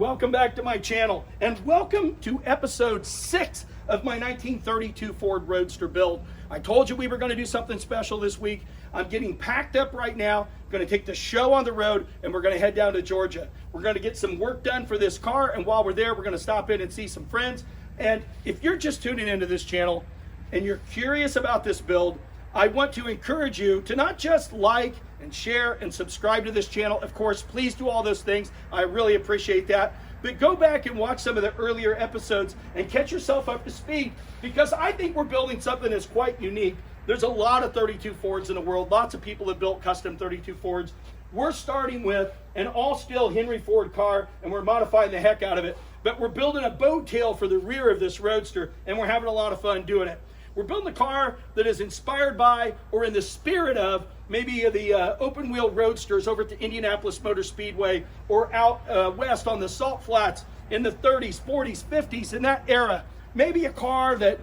Welcome back to my channel, and welcome to episode 6 of my 1932 Ford Roadster build. I told you we were going to do something special this week. I'm getting packed up right now, going to take the show on the road, and we're going to head down to Georgia. We're going to get some work done for this car, and while we're there, we're going to stop in and see some friends. And if you're just tuning into this channel and you're curious about this build, I want to encourage you to not just like and share and subscribe to this channel. Of course, please do all those things. I really appreciate that. But go back and watch some of the earlier episodes and catch yourself up to speed, because I think we're building something that's quite unique. There's a lot of 32 Fords in the world. Lots of people have built custom 32 Fords. We're starting with an all-steel Henry Ford car, and we're modifying the heck out of it. But we're building a bow tail for the rear of this Roadster, and we're having a lot of fun doing it. We're building a car that is inspired by, or in the spirit of, maybe the open-wheel Roadsters over at the Indianapolis Motor Speedway, or out west on the Salt Flats in the 30s, 40s, 50s, in that era. Maybe a car that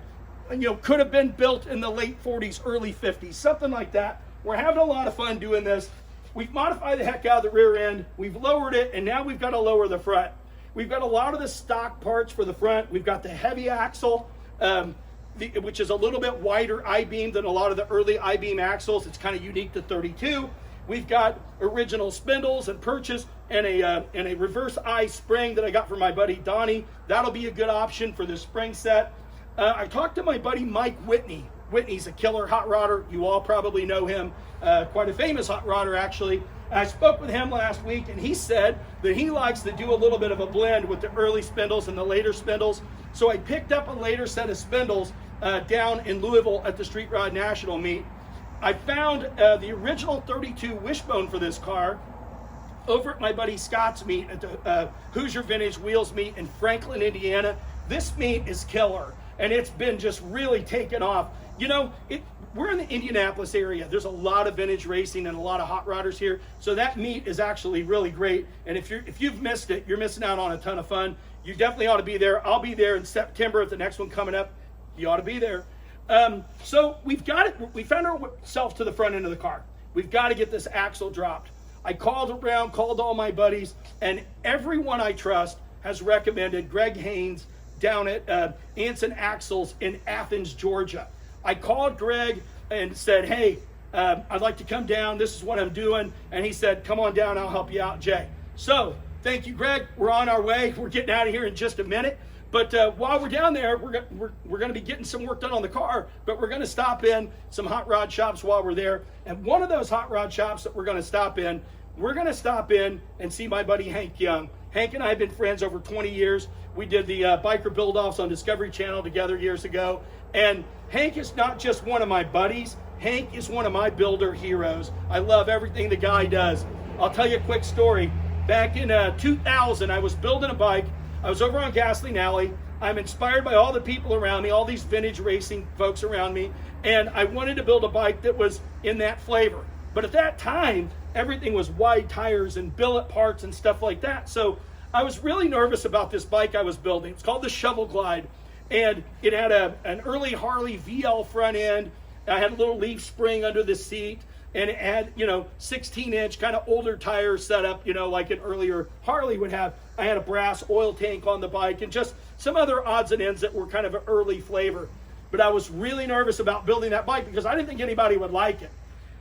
could have been built in the late 40s, early 50s, something like that. We're having a lot of fun doing this. We've modified the heck out of the rear end. We've lowered it, and now we've got to lower the front. We've got a lot of the stock parts for the front. We've got the heavy axle, which is a little bit wider I-beam than a lot of the early I-beam axles. It's kind of unique to 32. We've got original spindles and perches and a reverse I spring that I got from my buddy Donnie. That'll be a good option for this spring set. I talked to my buddy Mike Whitney. Whitney's a killer hot rodder. You all probably know him. Quite a famous hot rodder, actually. I spoke with him last week, and he said that he likes to do a little bit of a blend with the early spindles and the later spindles. So I picked up a later set of spindles down in Louisville at the Street Rod National meet. I found the original 32 wishbone for this car over at my buddy Scott's meet at the Hoosier Vintage Wheels meet in Franklin, Indiana. This meet is killer, and it's been just really taken off. We're in the Indianapolis area. There's a lot of vintage racing and a lot of hot rodders here, so that meet is actually really great. And if you've missed it, you're missing out on a ton of fun. You definitely ought to be there. I'll be there in September at the next one coming up. You ought to be there. So we've got it. We found ourselves to the front end of the car. We've got to get this axle dropped. I called around, called all my buddies, and everyone I trust has recommended Greg Haynes down at Anson Axles in Athens, Georgia. I called Greg and said, hey, I'd like to come down. This is what I'm doing. And he said, come on down. I'll help you out, Jay. So thank you, Greg. We're on our way. We're getting out of here in just a minute. But while we're down there, we're going to be getting some work done on the car, but we're going to stop in some hot rod shops while we're there. And one of those hot rod shops that we're going to stop in and see my buddy Hank Young. Hank and I have been friends over 20 years. We did the biker build-offs on Discovery Channel together years ago. And Hank is not just one of my buddies. Hank is one of my builder heroes. I love everything the guy does. I'll tell you a quick story. Back in 2000, I was building a bike. I was over on Gasoline Alley. I'm inspired by all the people around me, all these vintage racing folks around me, and I wanted to build a bike that was in that flavor. But at that time, everything was wide tires and billet parts and stuff like that. So I was really nervous about this bike I was building. It's called the Shovel Glide, and it had an early Harley VL front end. I had a little leaf spring under the seat, and it had 16-inch kind of older tires set up, like an earlier Harley would have. I had a brass oil tank on the bike and just some other odds and ends that were kind of an early flavor. But I was really nervous about building that bike because I didn't think anybody would like it.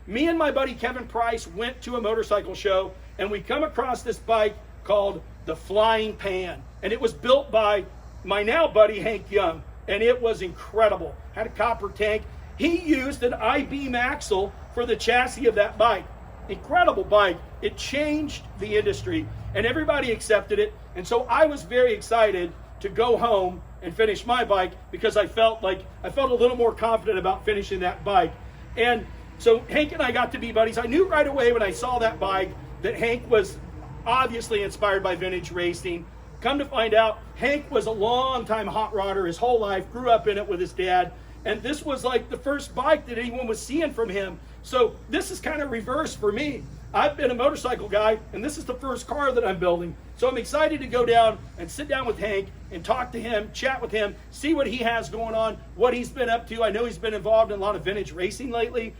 Me and my buddy Kevin Price went to a motorcycle show, and we come across this bike called the Flying Pan, and it was built by my now buddy Hank Young, and it was incredible. Had a copper tank. He used an I-beam axle for the chassis of that bike. Incredible bike. It changed the industry, and everybody accepted it. And so I was very excited to go home and finish my bike because I felt a little more confident about finishing that bike. And so Hank and I got to be buddies. I knew right away when I saw that bike that Hank was obviously inspired by vintage racing. Come to find out, Hank was a long-time hot rodder his whole life, grew up in it with his dad, and this was like the first bike that anyone was seeing from him. So this is kind of reverse for me. I've been a motorcycle guy, and this is the first car that I'm building. So I'm excited to go down and sit down with Hank and talk to him, chat with him, see what he has going on, what he's been up to. I know he's been involved in a lot of vintage racing lately,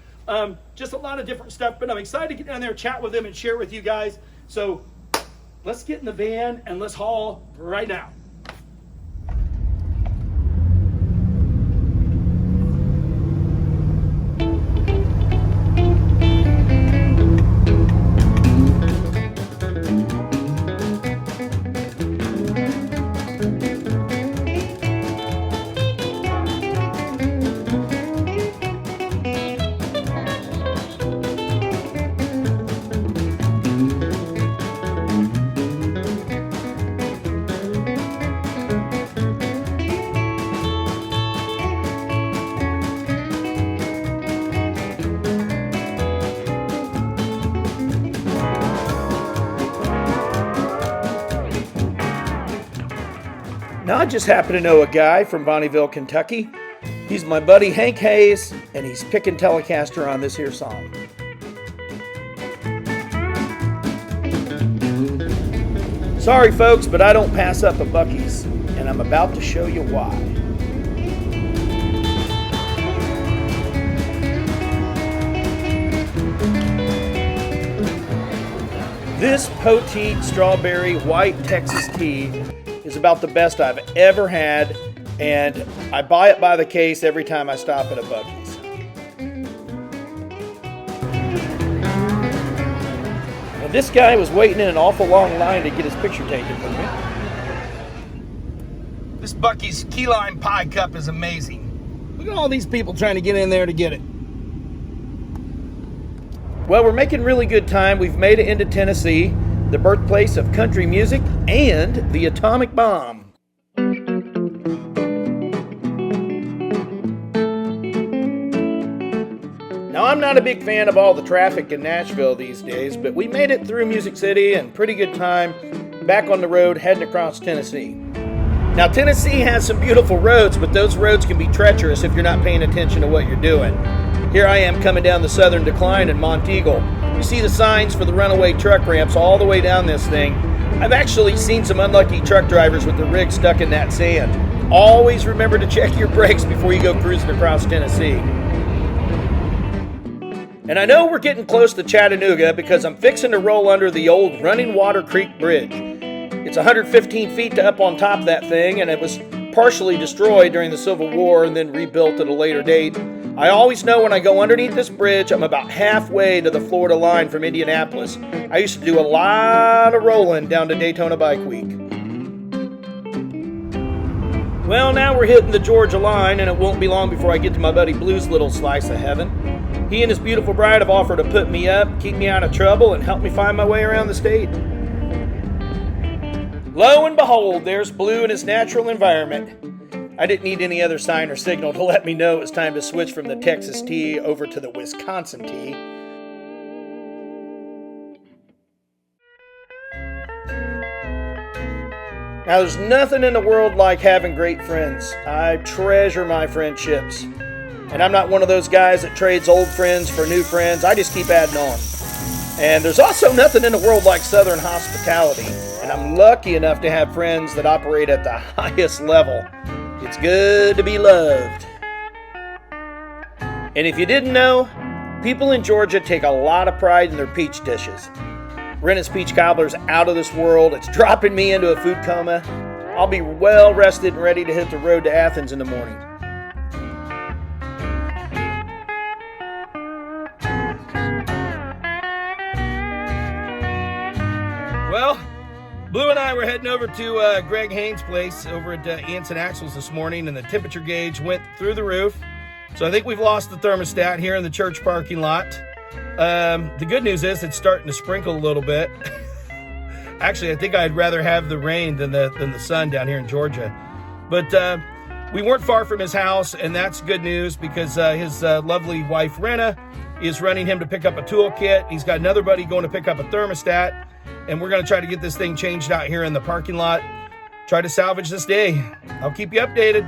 just a lot of different stuff, but I'm excited to get down there, chat with him, and share with you guys. So let's get in the van and let's haul right now. Now, I just happen to know a guy from Bonneville, Kentucky. He's my buddy Hank Hayes, and he's picking Telecaster on this here song. Sorry, folks, but I don't pass up a Buc-ee's, and I'm about to show you why. This poteed strawberry white Texas tea is about the best I've ever had, and I buy it by the case every time I stop at a Buc-ee's. And this guy was waiting in an awful long line to get his picture taken with me. This Buc-ee's key lime pie cup is amazing. Look at all these people trying to get in there to get it. Well, we're making really good time. We've made it into Tennessee, the birthplace of country music and the atomic bomb. Now, I'm not a big fan of all the traffic in Nashville these days, but we made it through Music City and pretty good time back on the road heading across Tennessee. Now, Tennessee has some beautiful roads, but those roads can be treacherous if you're not paying attention to what you're doing. Here I am coming down the Southern Decline in Monteagle. You see the signs for the runaway truck ramps all the way down this thing. I've actually seen some unlucky truck drivers with their rig stuck in that sand. Always remember to check your brakes before you go cruising across Tennessee. And I know we're getting close to Chattanooga because I'm fixing to roll under the old Running Water Creek Bridge. It's 115 feet to up on top of that thing, and it was partially destroyed during the Civil War and then rebuilt at a later date. I always know when I go underneath this bridge, I'm about halfway to the Florida line from Indianapolis. I used to do a lot of rolling down to Daytona Bike Week. Well, now we're hitting the Georgia line, and it won't be long before I get to my buddy Blue's little slice of heaven. He and his beautiful bride have offered to put me up, keep me out of trouble, and help me find my way around the state. Lo and behold, there's Blue in his natural environment. I didn't need any other sign or signal to let me know it was time to switch from the Texas tea over to the Wisconsin tea. Now, there's nothing in the world like having great friends. I treasure my friendships. And I'm not one of those guys that trades old friends for new friends. I just keep adding on. And there's also nothing in the world like Southern hospitality. And I'm lucky enough to have friends that operate at the highest level. It's good to be loved. And if you didn't know, people in Georgia take a lot of pride in their peach dishes. Rennett's peach cobbler's out of this world. It's dropping me into a food coma. I'll be well rested and ready to hit the road to Athens in the morning. Well, Blue and I were heading over to Greg Haynes' place over at Anson Axles this morning, and the temperature gauge went through the roof. So I think we've lost the thermostat here in the church parking lot. The good news is it's starting to sprinkle a little bit. Actually, I think I'd rather have the rain than the sun down here in Georgia. But we weren't far from his house, and that's good news because his lovely wife, Renna, is running him to pick up a toolkit. He's got another buddy going to pick up a thermostat. And we're going to try to get this thing changed out here in the parking lot. Try to salvage this day. I'll keep you updated.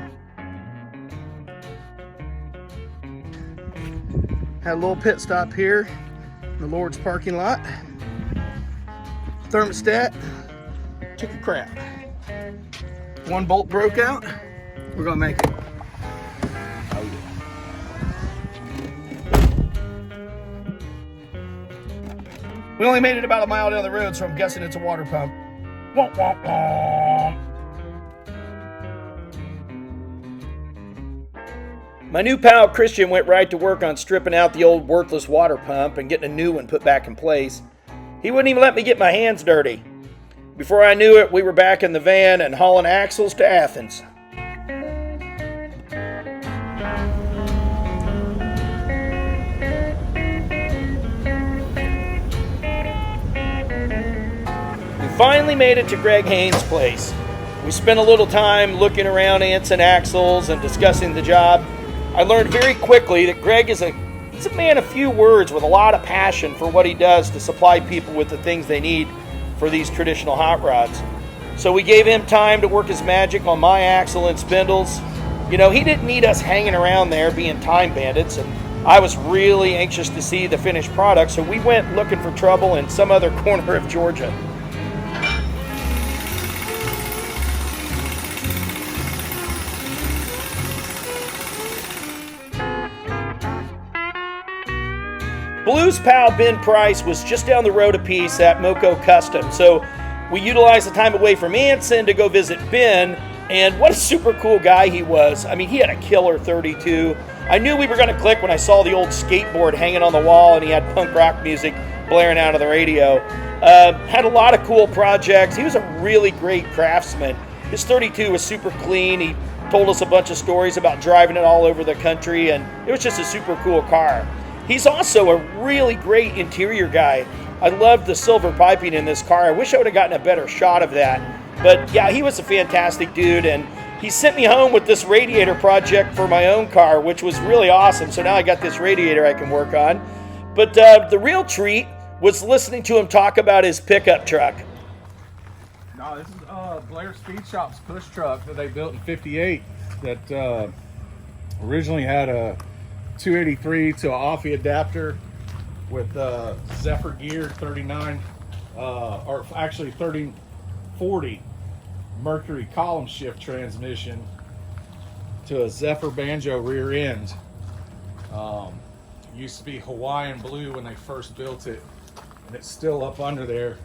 Had a little pit stop here in the Lord's parking lot. Thermostat took a crap. One bolt broke out. We're going to make it. Oh, yeah. We only made it about a mile down the road, so I'm guessing it's a water pump. Womp, womp, womp. My new pal Christian went right to work on stripping out the old worthless water pump and getting a new one put back in place. He wouldn't even let me get my hands dirty. Before I knew it, we were back in the van and hauling axles to Athens. We finally made it to Greg Haynes' place. We spent a little time looking around Anson Axles and discussing the job. I learned very quickly that Greg is he's a man of few words with a lot of passion for what he does to supply people with the things they need for these traditional hot rods. So we gave him time to work his magic on my axle and spindles. You know, he didn't need us hanging around there being time bandits, and I was really anxious to see the finished product, so we went looking for trouble in some other corner of Georgia. Blues pal Ben Price was just down the road a piece at MoCoCustom, so we utilized the time away from Anson to go visit Ben, and what a super cool guy he was. I mean, he had a killer 32. I knew we were going to click when I saw the old skateboard hanging on the wall and he had punk rock music blaring out of the radio. Had a lot of cool projects. He was a really great craftsman. His 32 was super clean. He told us a bunch of stories about driving it all over the country, and it was just a super cool car. He's also a really great interior guy. I loved the silver piping in this car. I wish I would have gotten a better shot of that. But yeah, he was a fantastic dude, and he sent me home with this radiator project for my own car, which was really awesome. So now I got this radiator I can work on. But the real treat was listening to him talk about his pickup truck. No, this is Blair Speed Shop's push truck that they built in '58 that originally had a 283 to an Offie adapter with Zephyr gear 39 or actually 3040 Mercury column shift transmission to a Zephyr banjo rear end. Used to be Hawaiian blue when they first built it, and it's still up under there.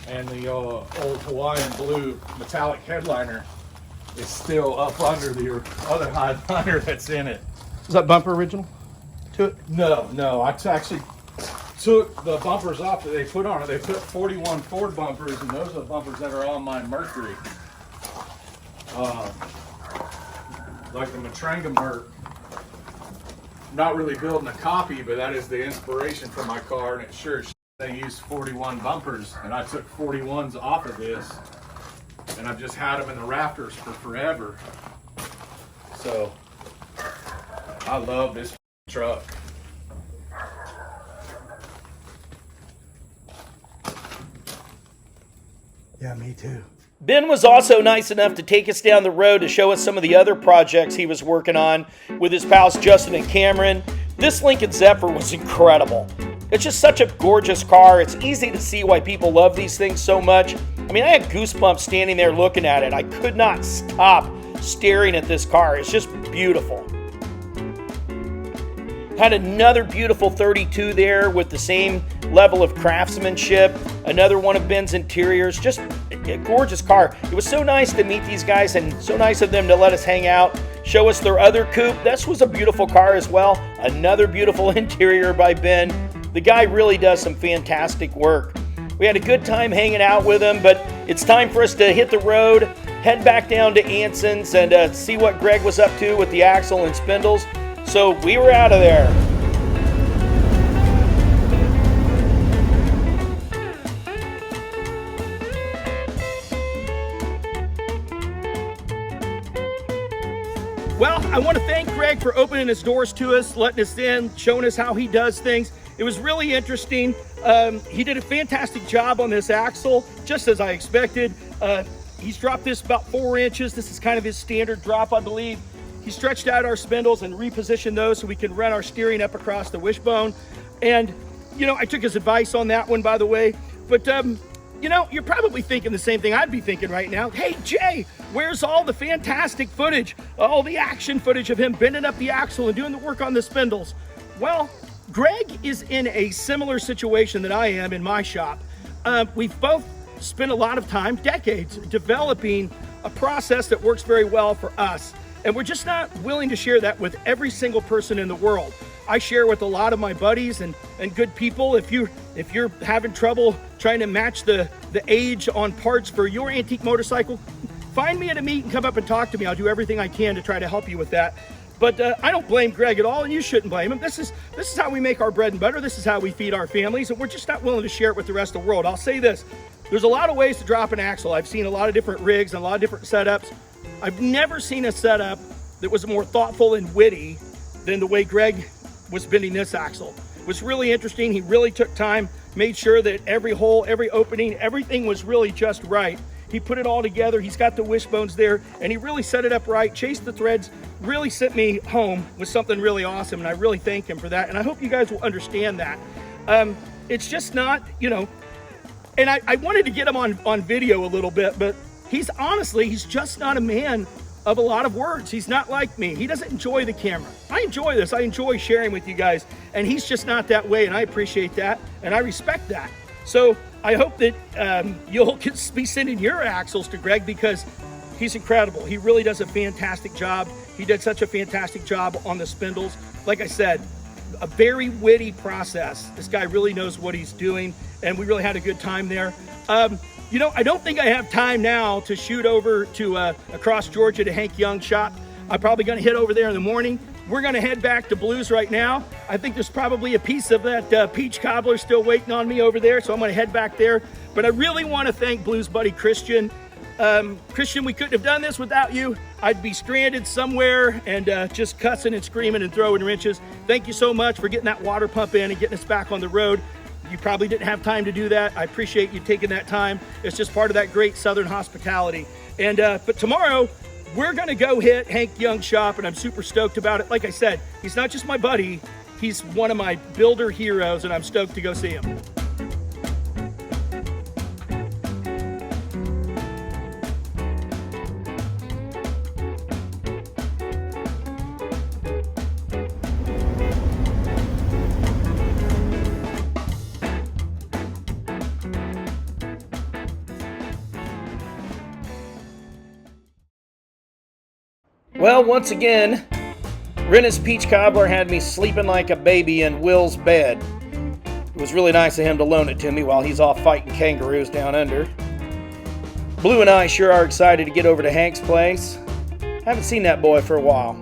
And the old Hawaiian blue metallic headliner is still up under the other headliner that's in it. Is that bumper original to it? No. I actually took the bumpers off that they put on it. They put 41 Ford bumpers, and those are the bumpers that are on my Mercury. Like the Matranga Merc. Not really building a copy, but that is the inspiration for my car, and it sure they used 41 bumpers, and I took 41s off of this, and I've just had them in the rafters for forever. So I love this truck. Yeah, me too. Ben was also nice enough to take us down the road to show us some of the other projects he was working on with his pals Justin and Cameron. This Lincoln Zephyr was incredible. It's just such a gorgeous car. It's easy to see why people love these things so much. I mean, I had goosebumps standing there looking at it. I could not stop staring at this car. It's just beautiful. Had another beautiful 32 there with the same level of craftsmanship. Another one of Ben's interiors. Just a gorgeous car. It was so nice to meet these guys and so nice of them to let us hang out, show us their other coupe. This was a beautiful car as well. Another beautiful interior by Ben. The guy really does some fantastic work. We had a good time hanging out with him, but it's time for us to hit the road, head back down to Anson's and see what Greg was up to with the axle and spindles. So we were out of there. Well, I want to thank Greg for opening his doors to us, letting us in, showing us how he does things. It was really interesting. He did a fantastic job on this axle, just as I expected. He's dropped this about 4 inches. This is kind of his standard drop, I believe. He stretched out our spindles and repositioned those so we can run our steering up across the wishbone. And, you know, I took his advice on that one, by the way. But, you know, you're probably thinking the same thing I'd be thinking right now. Hey, Jay, where's all the fantastic footage, all the action footage of him bending up the axle and doing the work on the spindles? Well, Greg is in a similar situation that I am in my shop. We've both spent a lot of time, decades, developing a process that works very well for us. And we're just not willing to share that with every single person in the world. I share with a lot of my buddies and good people. If you're having trouble trying to match the age on parts for your antique motorcycle, find me at a meet and come up and talk to me. I'll do everything I can to try to help you with that. But I don't blame Greg at all, and you shouldn't blame him. This is how we make our bread and butter. This is how we feed our families, and we're just not willing to share it with the rest of the world. I'll say this, there's a lot of ways to drop an axle. I've seen a lot of different rigs and a lot of different setups. I've never seen a setup that was more thoughtful and witty than the way Greg was bending this axle. It was really interesting. He really took time, made sure that every hole, every opening, everything was really just right. He put it all together. He's got the wishbones there, and he really set it up right, chased the threads, really sent me home with something really awesome, and I really thank him for that, and I hope you guys will understand that. It's just not, and I wanted to get him on video a little bit, but he's just not a man of a lot of words. He's not like me. He doesn't enjoy the camera. I enjoy this. I enjoy sharing with you guys, and he's just not that way, and I appreciate that, and I respect that. So I hope that you'll be sending your axles to Greg, because he's incredible. He really does a fantastic job. He did such a fantastic job on the spindles. Like I said, a very witty process. This guy really knows what he's doing, and we really had a good time there. I don't think I have time now to shoot over to across Georgia to Hank Young's shop. I'm probably going to hit over there in the morning. We're going to head back to Blues right now. I think there's probably a piece of that peach cobbler still waiting on me over there, so I'm going to head back there. But I really want to thank Blues buddy Christian. Christian, we couldn't have done this without you. I'd be stranded somewhere and just cussing and screaming and throwing wrenches. Thank you so much for getting that water pump in and getting us back on the road. You probably didn't have time to do that. I appreciate you taking that time. It's just part of that great Southern hospitality. And but tomorrow, we're going to go hit Hank Young's shop, and I'm super stoked about it. Like I said, he's not just my buddy, he's one of my builder heroes, and I'm stoked to go see him. Well, once again, Renna's Peach Cobbler had me sleeping like a baby in Will's bed. It was really nice of him to loan it to me while he's off fighting kangaroos down under. Blue and I sure are excited to get over to Hank's place. Haven't seen that boy for a while.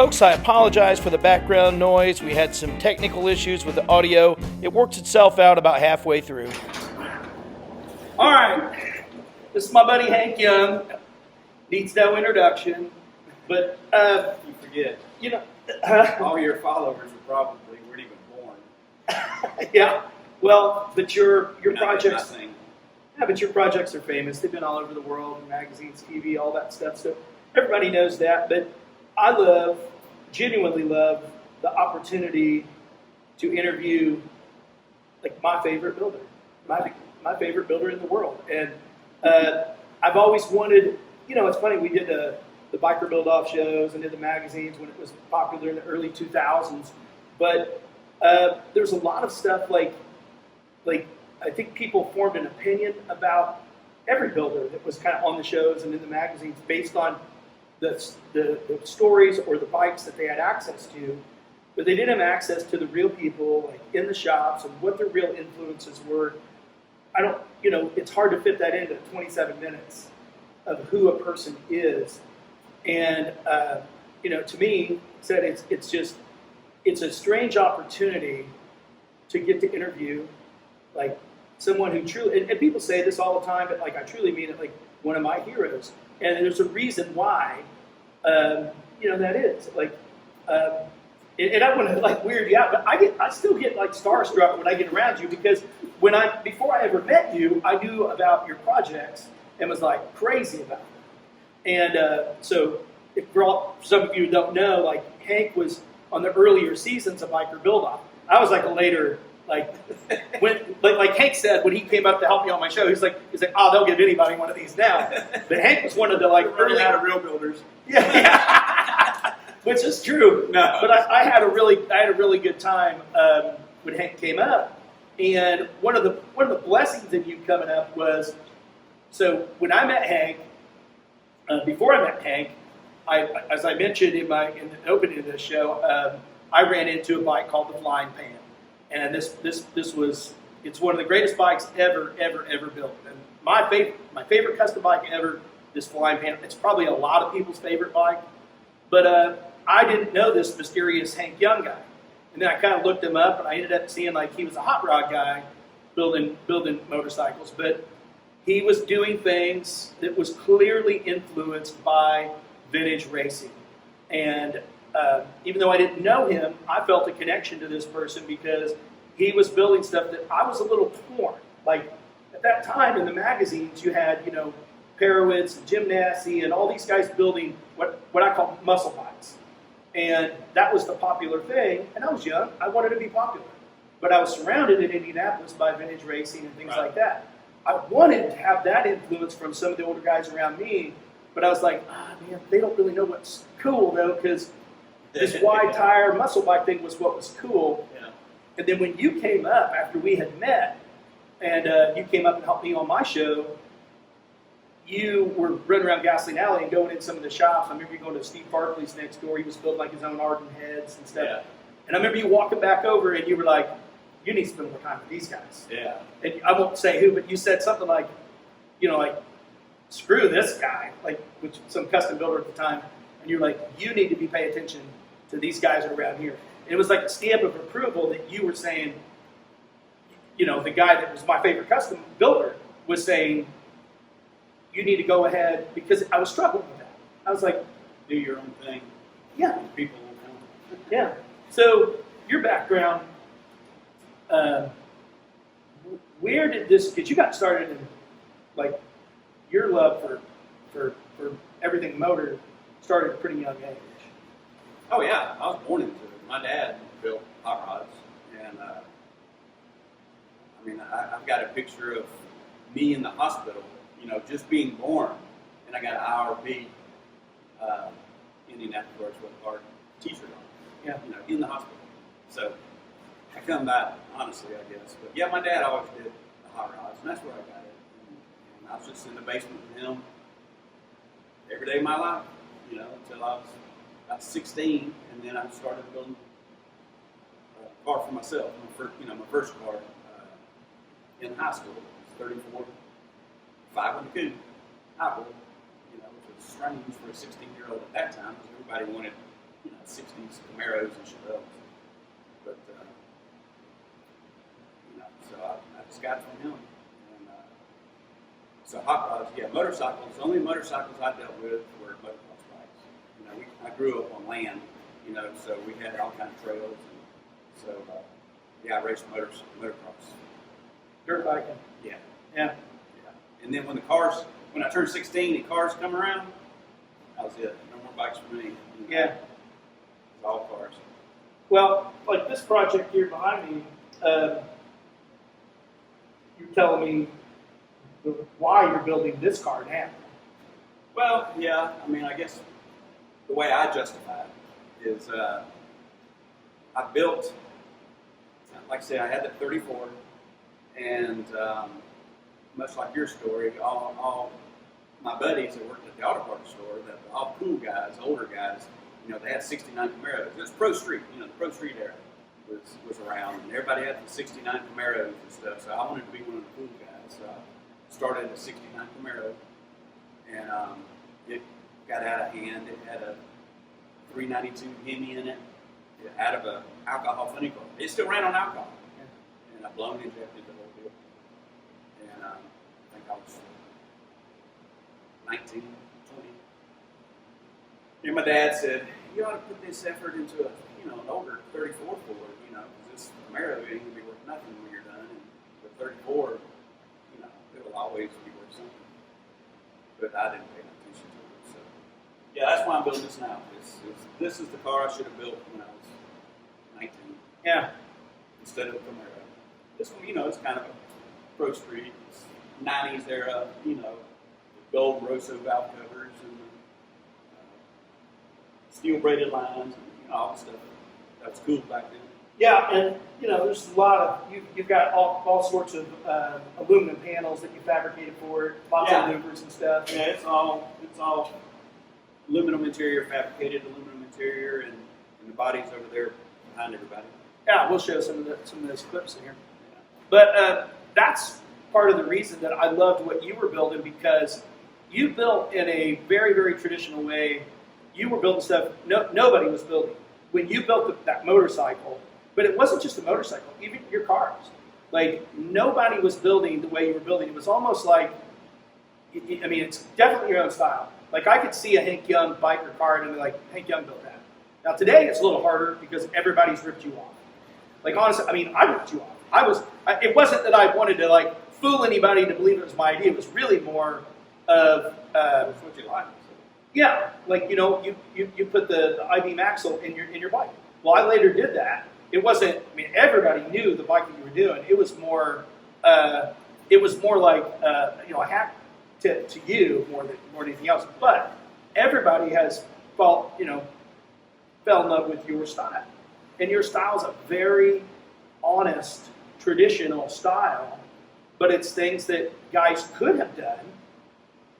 Folks, I apologize for the background noise. We had some technical issues with the audio. It works itself out about halfway through. All right, this is my buddy Hank Young. Needs no introduction, but You forget. you know, All your followers probably weren't even born. yeah. Well, but your Not projects, nothing. yeah, but your projects are famous. They've been all over the world, in magazines, TV, all that stuff. So everybody knows that. But I genuinely love the opportunity to interview like my favorite builder, my favorite builder in the world. And I've always wanted, it's funny, we did the biker build-off shows and did the magazines when it was popular in the early 2000s. But there's a lot of stuff like I think people formed an opinion about every builder that was kind of on the shows and in the magazines based on the stories or the bikes that they had access to, but they didn't have access to the real people like in the shops and what their real influences were. It's hard to fit that into 27 minutes of who a person is. And, to me, it's a strange opportunity to get to interview like someone who truly, and people say this all the time, but like I truly mean it, like one of my heroes. And there's a reason why, that is like, and I want to like weird you out, but I still get like starstruck when I get around you because before I ever met you, I knew about your projects and was like crazy about them. And so if some of you don't know, like Hank was on the earlier seasons of Biker Build-Off. I was like a later, like Hank said when he came up to help me on my show, he's like, oh, they'll give anybody one of these now. But Hank was one of the like early out of real builders. Yeah. Which is true. No. But I had a really good time when Hank came up. And one of the blessings in you coming up was, so when I met Hank, before I met Hank, as I mentioned in the opening of this show, I ran into a bike called the Flying Pan, and it's one of the greatest bikes ever built. And my favorite custom bike ever, this Flying Pan. It's probably a lot of people's favorite bike, but I didn't know this mysterious Hank Young guy, and then I kind of looked him up, and I ended up seeing like he was a hot rod guy, building motorcycles, but he was doing things that was clearly influenced by vintage racing. And even though I didn't know him, I felt a connection to this person because he was building stuff that I was a little torn. Like at that time in the magazines, you had, Perowitz and Jim Nassy and all these guys building what I call muscle bikes. And that was the popular thing. And I was young. I wanted to be popular. But I was surrounded in Indianapolis by vintage racing and things like that. I wanted to have that influence from some of the older guys around me, but I was like, man, they don't really know what's cool though, because this wide tire muscle bike thing was what was cool. Yeah. And then when you came up after we had met, and you came up and helped me on my show, you were running around Gasoline Alley and going in some of the shops. I remember you going to Steve Barkley's next door. He was building like his own Arden heads and stuff. Yeah. And I remember you walking back over and you were like, you need to spend more time with these guys. Yeah. And I won't say who, but you said something like, screw this guy, like which some custom builder at the time, and you're like, you need to be paying attention to these guys around here. And it was like a stamp of approval that you were saying, the guy that was my favorite custom builder was saying, you need to go ahead, because I was struggling with that. I was like, Do your own thing. yeah, People will come. yeah. So your background, where did this? Because you got started in, like, your love for everything motor started at a pretty young age. Oh yeah, I was born into it. My dad built hot rods, and I've got a picture of me in the hospital, just being born, and I got an IRB, Indianapolis with our T-shirt on. Yeah. In the hospital. So I come back honestly, I guess. But yeah, my dad always did the hot rods, and that's where I got it. And I was just in the basement with him every day of my life, until I was about 16, and then I started building a car for myself. My first car in high school was 34, 500 coupe, hybrid, which was strange for a 16-year-old at that time, because everybody wanted '60s Camaros and Chevelles. But so I just got it from him. And so hot rods, yeah, motorcycles. The only motorcycles I dealt with were motocross bikes. I grew up on land, so we had all kinds of trails. And so yeah, I raced motocross. Dirt biking. Yeah. Yeah. And then when I turned 16 and cars come around, that was it. No more bikes for me. Yeah. It's all cars. Well, like this project here behind me, you're telling me why you're building this car now. Well, yeah. I guess the way I justify it is I built, like I said, I had that 34, and much like your story, all my buddies that worked at the auto parts store, all cool guys, older guys, they had 69 Camaros. It was Pro Street, the Pro Street era was around, and everybody had the 69 Camaros and stuff, so I wanted to be one of the cool guys. So I started a 69 Camaro, and it got out of hand. It had a 392 Hemi in it, out of an alcohol funny car. It still ran on alcohol, and I blown injected the whole deal. And I think I was 19, 20. And my dad said, "You ought to put this effort into an older 34 Ford, because this Camaro ain't gonna be worth nothing when you're done. And the 34, it will always be worth something." But I didn't pay attention to it. So yeah, that's why I'm building this now. This is the car I should have built when I was 19. Yeah. Instead of the Camaro. This one, it's kind of a Pro Street, 90s era, the gold Rosso valve covers and steel braided lines, and all the stuff that was cool back then. Yeah, and there's a lot of you've got all sorts of aluminum panels that you fabricated for it, lots of louvers and stuff. Yeah, it's all aluminum interior, fabricated aluminum interior, and the body's over there behind everybody. Yeah, we'll show some of those clips in here. Yeah. But that's part of the reason that I loved what you were building, because you built in a very, very traditional way. You were building stuff nobody was building. When you built that motorcycle, but it wasn't just a motorcycle, even your cars. Like, nobody was building the way you were building. It was almost like, it's definitely your own style. Like, I could see a Hank Young biker car and be like, Hank Young built that. Now, today it's a little harder because everybody's ripped you off. Like, honestly, I ripped you off. It wasn't that I wanted to, fool anybody to believe it was my idea. It was really more of... That's what you like. Yeah, you put the I-beam axle in your bike. Well, I later did that. It wasn't. Everybody knew the bike that you were doing. It was more. It was more like a hack to you more than anything else. But everybody has fell in love with your style, and your style is a very honest, traditional style. But it's things that guys could have done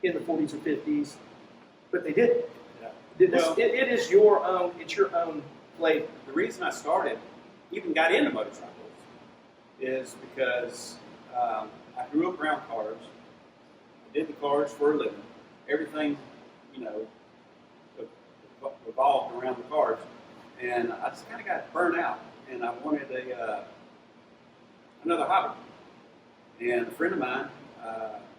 in the 40s or 50s. But they didn't. Yeah. It is your own. It's your own flavor. The reason I started, even got into motorcycles, is because I grew up around cars. I did the cars for a living. Everything, revolved around the cars, and I just kind of got burned out, and I wanted another hobby. And a friend of mine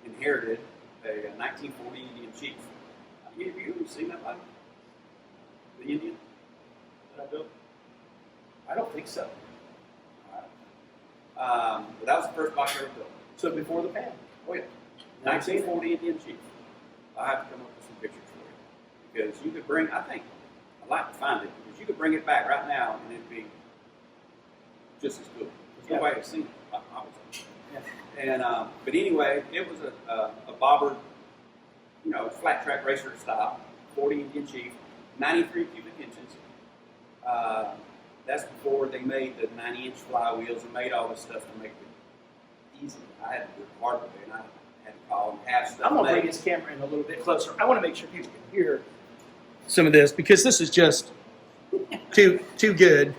inherited a 1940 Indian Chief. You ever seen that bike? The Indian that I built? I don't think so. But that was the first bike I ever built. So before the pan? Oh yeah. 1940 Indian Chief. I'll have to come up with some pictures for you. Because you could bring, I'd like to find it, because you could bring it back right now and it'd be just as good. There's no way to see it, obviously. Yeah. And, but anyway, it was a bobber, flat track racer style, 40 Indian Chief, 93 cubic inches. That's before they made the 90-inch flywheels and made all this stuff to make it easy. I had to do it hard way, and I had to call and have stuff. I'm going to bring this camera in a little bit closer. I want to make sure people can hear some of this, because this is just too good.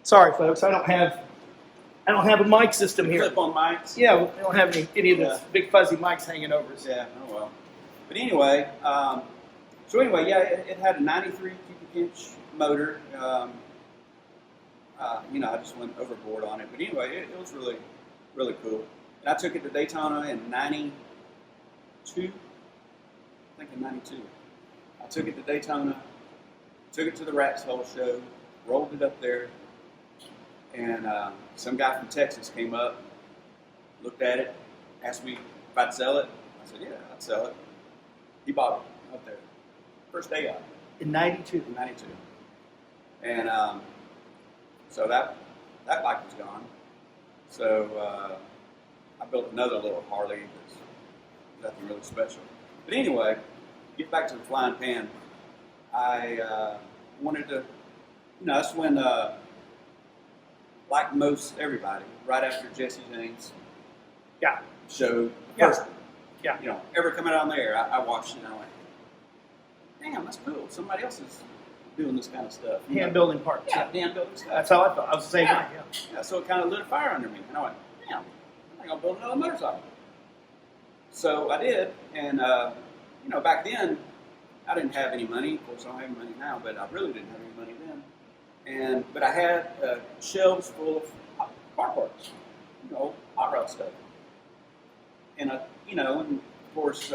Sorry, folks, I don't have a mic system here. Clip-on mics. Yeah, we don't have any of those big fuzzy mics hanging over us. Yeah, oh well. But anyway, So anyway, yeah, it had a 93 cubic inch motor. You know, I just went overboard on it. But anyway, it was really, really cool. And I took it to Daytona in 92. I think in 92. I took it to Daytona, took it to the Rat's Hole show, rolled it up there, and some guy from Texas came up, looked at it, asked me if I'd sell it. I said, yeah, I'd sell it. He bought it up there. First day of it. In 92. In 92. And so that bike was gone. So I built another little Harley that's nothing really special. But anyway, get back to the flying pan. I wanted to, you know, that's when, like most everybody, right after Jesse James showed the first one. Yeah. You know, ever coming out on the air, I watched it and I went, damn, that's cool. Somebody else is doing this kind of stuff. Hand building parts. Yeah, hand building stuff. That's how I felt. I was the same way. Yeah, so it kind of lit a fire under me. And I went, damn, I'm going to build another motorcycle. So I did. And, you know, back then, I didn't have any money. Of course, I don't have any money now, but I really didn't have any money then. But I had shelves full of car parts, you know, hot rod stuff. And, you know, and of course,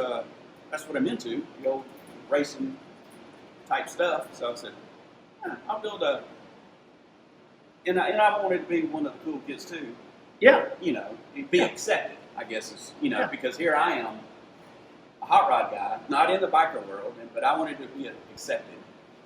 that's what I'm into, the old racing type stuff. So I said, I'll build a, and I wanted to be one of the cool kids too. Yeah. You know, be accepted, I guess, is, you know, because here I am, a hot rod guy, not in the biker world, but I wanted to be accepted,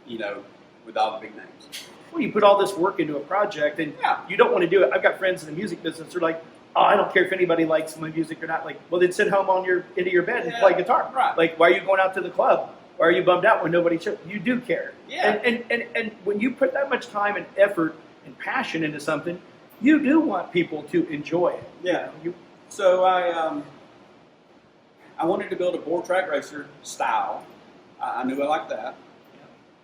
you know, with all the big names. Well, you put all this work into a project, and you don't want to do it. I've got friends in the music business who are like, oh, I don't care if anybody likes my music or not. Like, well, then sit home into your bed and play guitar. Right. Like, why are you going out to the club? Why are you bummed out when nobody shows? You do care. Yeah. And when you put that much time and effort and passion into something, you do want people to enjoy it. Yeah. You know, so I wanted to build a board track racer style. I knew I liked that.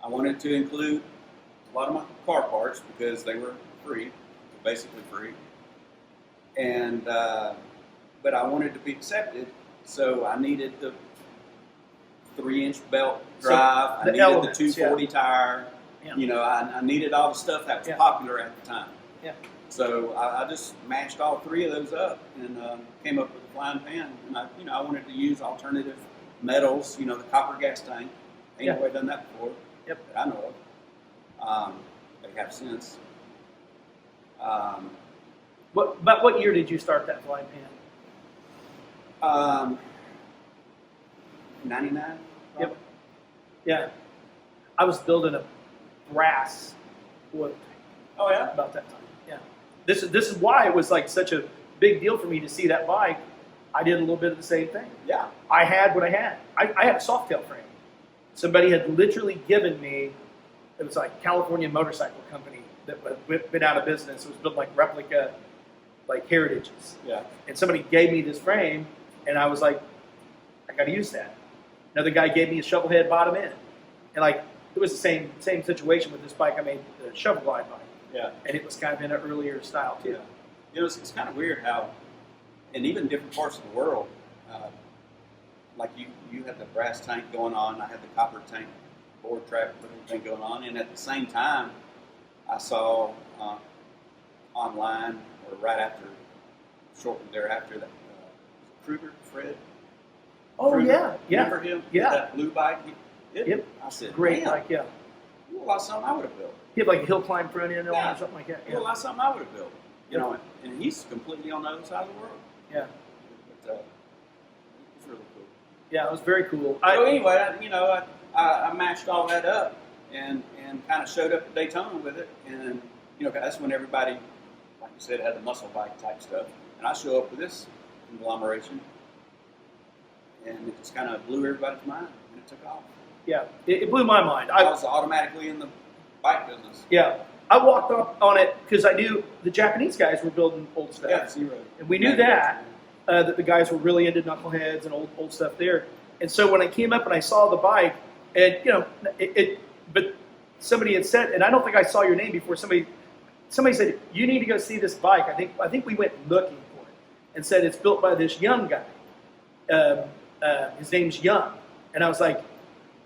I wanted to include a lot of my car parts because they were free, basically free. And but I wanted to be accepted, so I needed the 3-inch belt drive. I needed the 240 tire. Yeah. You know, I needed all the stuff that was popular at the time. Yeah. So I just mashed all 3 of those up and came up with a flying pan. And I wanted to use alternative metals. You know, the copper gas tank. Ain't nobody done that before. Yep. That I know of. They have since. What year did you start that flying pan? 99. Yep. Yeah. I was building a brass wood. Oh yeah. About that time. Yeah. This is why it was like such a big deal for me to see that bike. I did a little bit of the same thing. Yeah. I had what I had. I had a soft tail frame. Somebody had literally given me. It was like California Motorcycle Company that had been out of business. It was built like replica, like heritages. Yeah. And somebody gave me this frame, and I was like, I got to use that. Another guy gave me a shovel head bottom end, and like it was the same situation with this bike I made, the shovel glide bike. Yeah. And it was kind of in an earlier style too. Yeah. You know, it's kind of weird how, in even different parts of the world, like you had the brass tank going on, I had the copper tank board track with everything going on, and at the same time, I saw online or right after, shortly thereafter, that Kruger, Fred. Oh Kruger, yeah. Remember him? Yeah. That blue bike. Yep. I said, great man, bike. Yeah. Well, that's something I would have built. He had like a hill climb front end or something like that. Yeah. Well, that's something I would have built. You know, and he's completely on the other side of the world. Yeah. But it's really cool. Yeah, it was very cool. So anyway, I mashed all that up and kind of showed up at Daytona with it, and that's when everybody, like you said, had the muscle bike type stuff, and I show up with this conglomeration, and it just kind of blew everybody's mind, and it took off. Yeah, it blew my mind. I was automatically in the bike business. Yeah, I walked up on it because I knew the Japanese guys were building old stuff. Yeah, Zero. And we knew that the guys were really into knuckleheads and old stuff there. And so when I came up and I saw the bike, and but somebody had said, and I don't think I saw your name before. Somebody said you need to go see this bike. I think we went looking for it, and said it's built by this young guy. His name's Young, and I was like,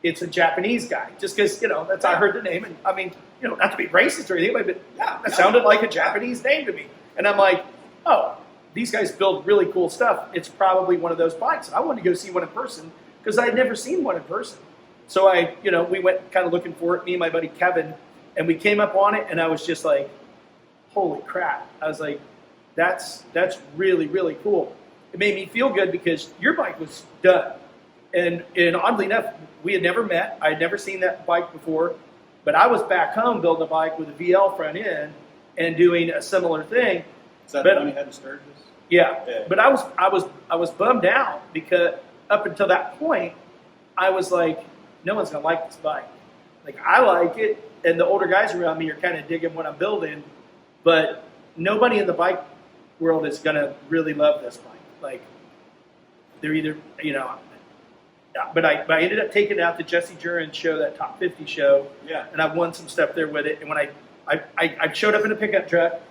it's a Japanese guy, just because, that's how I heard the name. And I mean, not to be racist or anything, but yeah, that sounded like a Japanese name to me. And I'm like, oh, these guys build really cool stuff. It's probably one of those bikes. I wanted to go see one in person because I had never seen one in person. So we went kind of looking for it, me and my buddy Kevin, and we came up on it, and I was just like, holy crap. I was like, that's really, really cool. It made me feel good because your bike was done. And oddly enough, we had never met. I had never seen that bike before, but I was back home building a bike with a VL front end and doing a similar thing. Is that the one you had in Sturgis? Yeah. But I was bummed out because up until that point, I was like, no one's gonna like this bike. Like, I like it, and the older guys around me are kind of digging what I'm building, but nobody in the bike world is gonna really love this bike. Like, they're either, but I ended up taking it out to Jesse Jurin's show, that Top 50 show. Yeah. And I won some stuff there with it. And when I showed up in a pickup truck,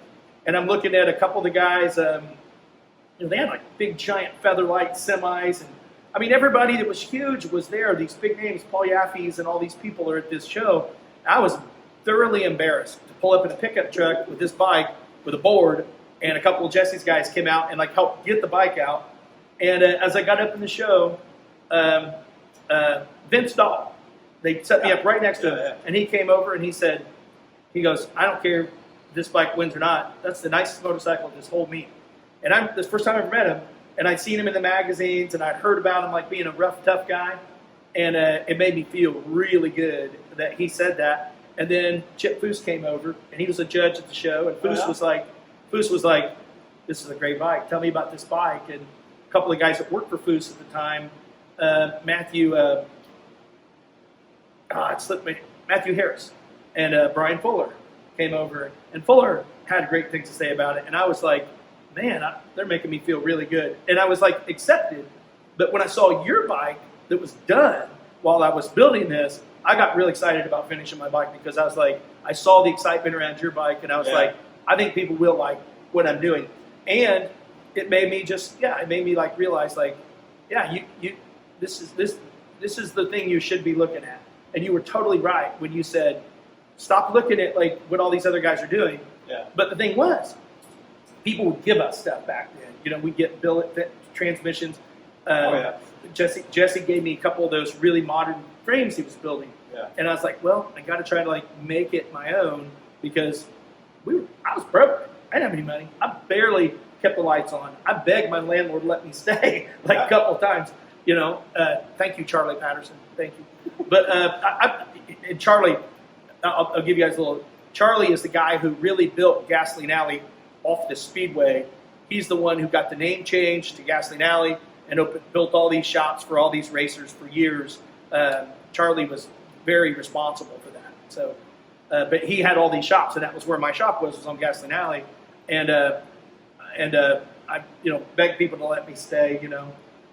and I'm looking at a couple of the guys, they had like big giant Featherlight semis, and I mean, everybody that was huge was there. These big names, Paul Yaffe's and all these people are at this show. I was thoroughly embarrassed to pull up in a pickup truck with this bike with a board, and a couple of Jesse's guys came out and like helped get the bike out. And as I got up in the show, Vince Dahl, they set me up right next to him, and he came over and he goes, I don't care if this bike wins or not. That's the nicest motorcycle at this whole meet. And this is the first time I ever met him, and I'd seen him in the magazines, and I'd heard about him like being a rough, tough guy, and it made me feel really good that he said that. And then Chip Foose came over, and he was a judge at the show, and Foose was like, this is a great bike. Tell me about this bike. And a couple of guys that worked for Foose at the time, Matthew Harris and Brian Fuller came over, and Fuller had great things to say about it. And I was like, man, they're making me feel really good. And I was like accepted. But when I saw your bike that was done while I was building this, I got really excited about finishing my bike because I was like, I saw the excitement around your bike, and I was like, I think people will like what I'm doing. And it made me like realize like, this is the thing you should be looking at. And you were totally right when you said, stop looking at like what all these other guys are doing. Yeah. But the thing was, people would give us stuff back then. We'd get billet transmissions. Jesse gave me a couple of those really modern frames he was building. Yeah. And I was like, well, I got to try to like make it my own because I was broke. I didn't have any money. I barely kept the lights on. I begged my landlord to let me stay like a couple of times. Thank you, Charlie Patterson. Thank you. But and Charlie, I'll give you guys a little. Charlie is the guy who really built Gasoline Alley off the speedway. He's the one who got the name changed to Gasoline Alley and built all these shops for all these racers for years. Charlie was very responsible for that. So, but he had all these shops, and that was where my shop was on Gasoline Alley. And I begged people to let me stay.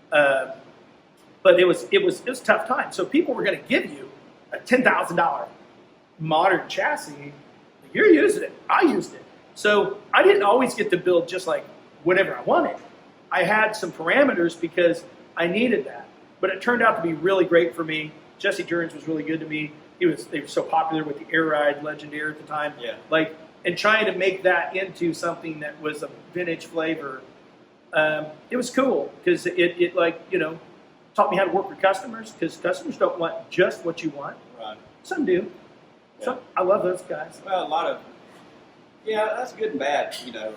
But it was a tough time. So people were going to give you a $10,000 modern chassis. You're using it. I used it. So I didn't always get to build just like whatever I wanted. I had some parameters because I needed that. But it turned out to be really great for me. Jesse Jurin's was really good to me. They were so popular with the Air Ride Legendary at the time. Yeah. And trying to make that into something that was a vintage flavor, it was cool because it taught me how to work with customers because customers don't want just what you want. Right. Some do. Yeah. Some, I love those guys. Well, a lot of, that's good and bad,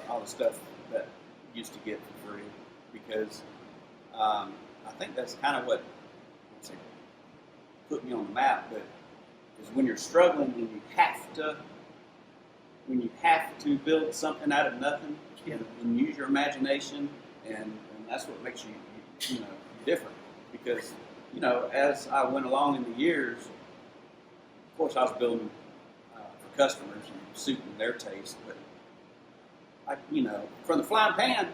all the stuff that you used to get for free because I think that's kind of what put me on the map, but is when you're struggling, when you have to build something out of nothing and use your imagination, and that's what makes you different. Because as I went along in the years, of course I was building for customers and suiting their taste, but from the flying pan,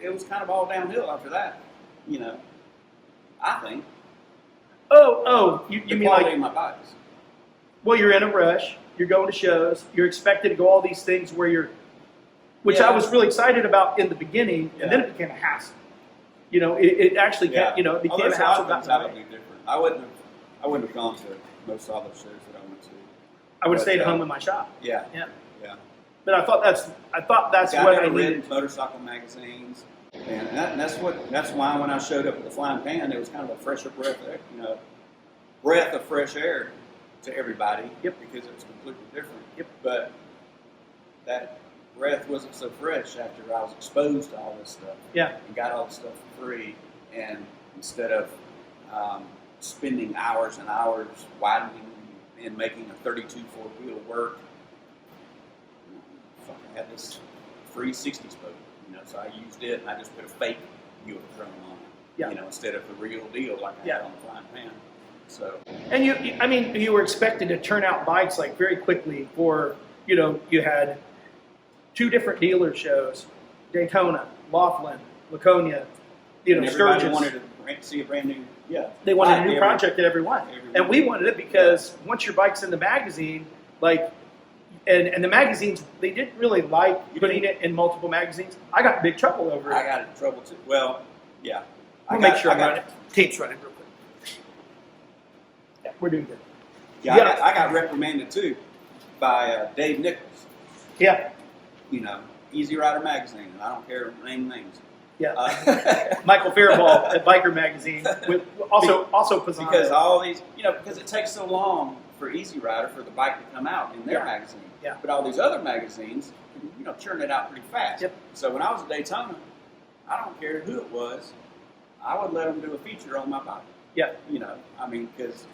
it was kind of all downhill after that. I think. You mean quality like of my bikes? Well, you're in a rush. You're going to shows. You're expected to go all these things which I was really excited about in the beginning, and then it became a hassle. You know, it actually, Yeah. you know, it became a there's house lot of of things I God. would do different. I wouldn't have gone to most all those shows that I went to. I would have But, stayed at home in my shop. Yeah. Yeah. Yeah. But I thought that's I what I never needed. read motorcycle magazines, and that's why when I showed up at the Flying Pan, it was kind of a fresher breath of fresh air to everybody. Yep. Because it was completely different. Yep. But that breath wasn't so fresh after I was exposed to all this stuff. Yeah. And got all this stuff for free, and instead of spending hours and hours widening and making a 32 four-wheel work, I had this free 60 spoke, you know, so I used it and I just put a fake Buick drum on it, Yeah. you know, instead of the real deal like I Yeah. had on the Flying Pan. So, And you were expected to turn out bikes like very quickly for, you know, you had 2 different dealer shows, Daytona, Laughlin, Laconia, you know, and everybody Sturgis. wanted to see a brand new, They wanted bike a new every- project at every one. every And one. we wanted it because once your bike's in the magazine, like, and the magazines, they didn't really like putting it in multiple magazines. I got in big trouble over it. I got in trouble too. Well, yeah. We'll make sure I got it. Tape's running real quick. Yeah, we're doing good. Yeah, Yeah. I got reprimanded too by Dave Nichols, Yeah, you know, Easy Rider magazine, and I don't care name names. yeah. Michael Faribault at Biker Magazine, with also Pisano. Because all these, you know, because it takes so long for Easy Rider for the bike to come out in their Yeah. magazine. Yeah. But all these other magazines, you know, churn it out pretty fast. Yep. So when I was at Daytona, I don't care who it was, I would let them do a feature on my bike. Yeah. You know, I mean, because,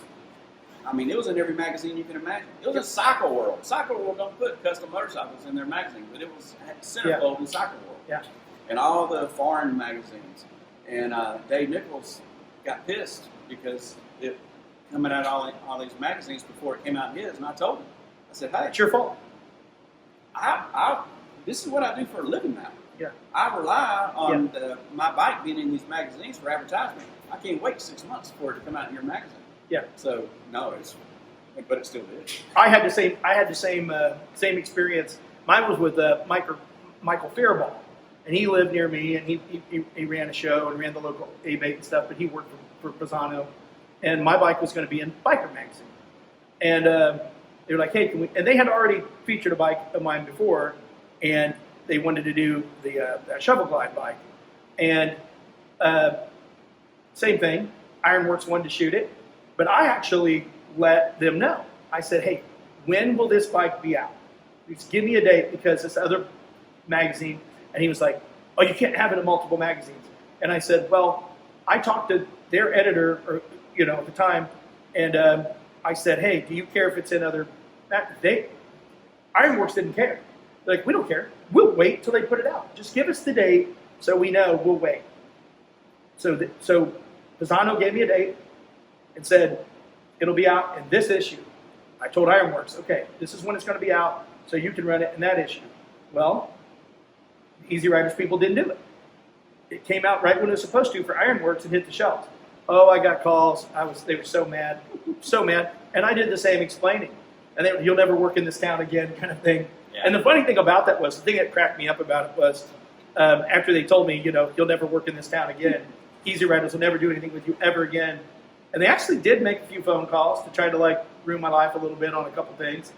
it was in every magazine you can imagine. It was in Cycle World. Cycle World don't put custom motorcycles in their magazine, but it was centerfold in Cycle World. Yeah. And all the foreign magazines. And Dave Nichols got pissed because it coming out all these magazines before it came out in his, and I told him, I said, hey, It's your fault. this is what I do for a living now. Yeah. I rely on my bike being in these magazines for advertisement. I can't wait 6 months for it to come out in your magazine. Yeah. So no, but it still did. I had the same experience. Mine was with Michael Faribault, and he lived near me, and he ran a show and ran the local A-Bait and stuff, but he worked for Pisano, and my bike was going to be in Biker Magazine, and they were like, hey, can we? And they had already featured a bike of mine before, and they wanted to do the Shovel Glide bike, and same thing. Ironworks wanted to shoot it, but I actually let them know. I said, hey, when will this bike be out? Just give me a date, because this other magazine, and he was like, oh, you can't have it in multiple magazines. And I said, well, I talked to their editor, or at the time, and I said, hey, do you care if it's in other Ironworks didn't care. They're like, we don't care. We'll wait till they put it out. Just give us the date so we know. We'll wait. So Pisano gave me a date and said, it'll be out in this issue. I told Ironworks, okay, this is when it's going to be out, so you can run it in that issue. Well, the Easy Riders people didn't do it. It came out right when it was supposed to for Ironworks and hit the shelves. Oh, I got calls. They were so mad, and I did the same explaining. And you'll never work in this town again, kind of thing. Yeah. And the funny thing about that was, the thing that cracked me up about it was, after they told me, you'll never work in this town again. Easy Riders will never do anything with you ever again. And they actually did make a few phone calls to try to ruin my life a little bit on a couple things.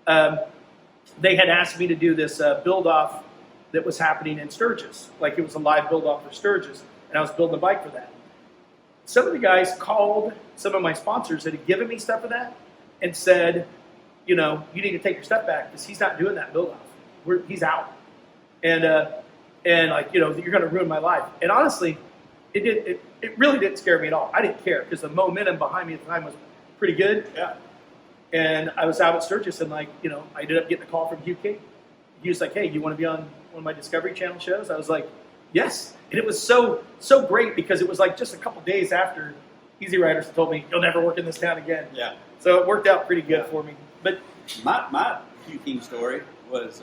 They had asked me to do this build-off that was happening in Sturgis. Like, it was a live build-off for Sturgis, and I was building a bike for that. Some of the guys called some of my sponsors that had given me stuff of that and said, you need to take your stuff back because he's not doing that build-off. He's out. And you're going to ruin my life. And honestly, it really didn't scare me at all. I didn't care because the momentum behind me at the time was pretty good. Yeah. And I was out at Sturgis, and I ended up getting a call from Hugh King. He was like, hey, you want to be on one of my Discovery Channel shows? I was like, yes. And it was so great because it was just a couple days after Easy Riders told me, you'll never work in this town again. Yeah. So it worked out pretty good for me. But my Hugh King story was,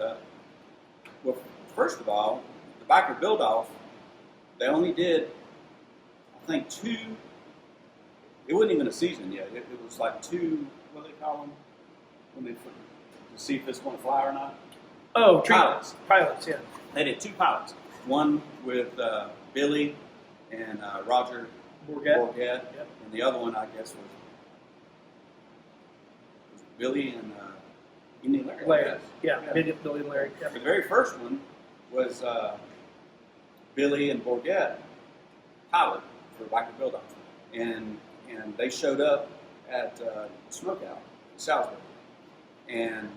first of all, the Biker Build-Off, they only did, I think, 2, it wasn't even a season yet. It was 2, what do they call them, when they to see if it's going to fly or not? Oh, pilots. Pilots, yeah. They did 2 pilots. One with Billy and Roger Bourget. Yep. And the other one, I guess, was Billy and Larry. Larry. Yeah, Billy and Larry. Yeah. The very first one was Billy and Bourget pilot for Biker Build-Off, and they showed up at Smokeout in Salisbury, and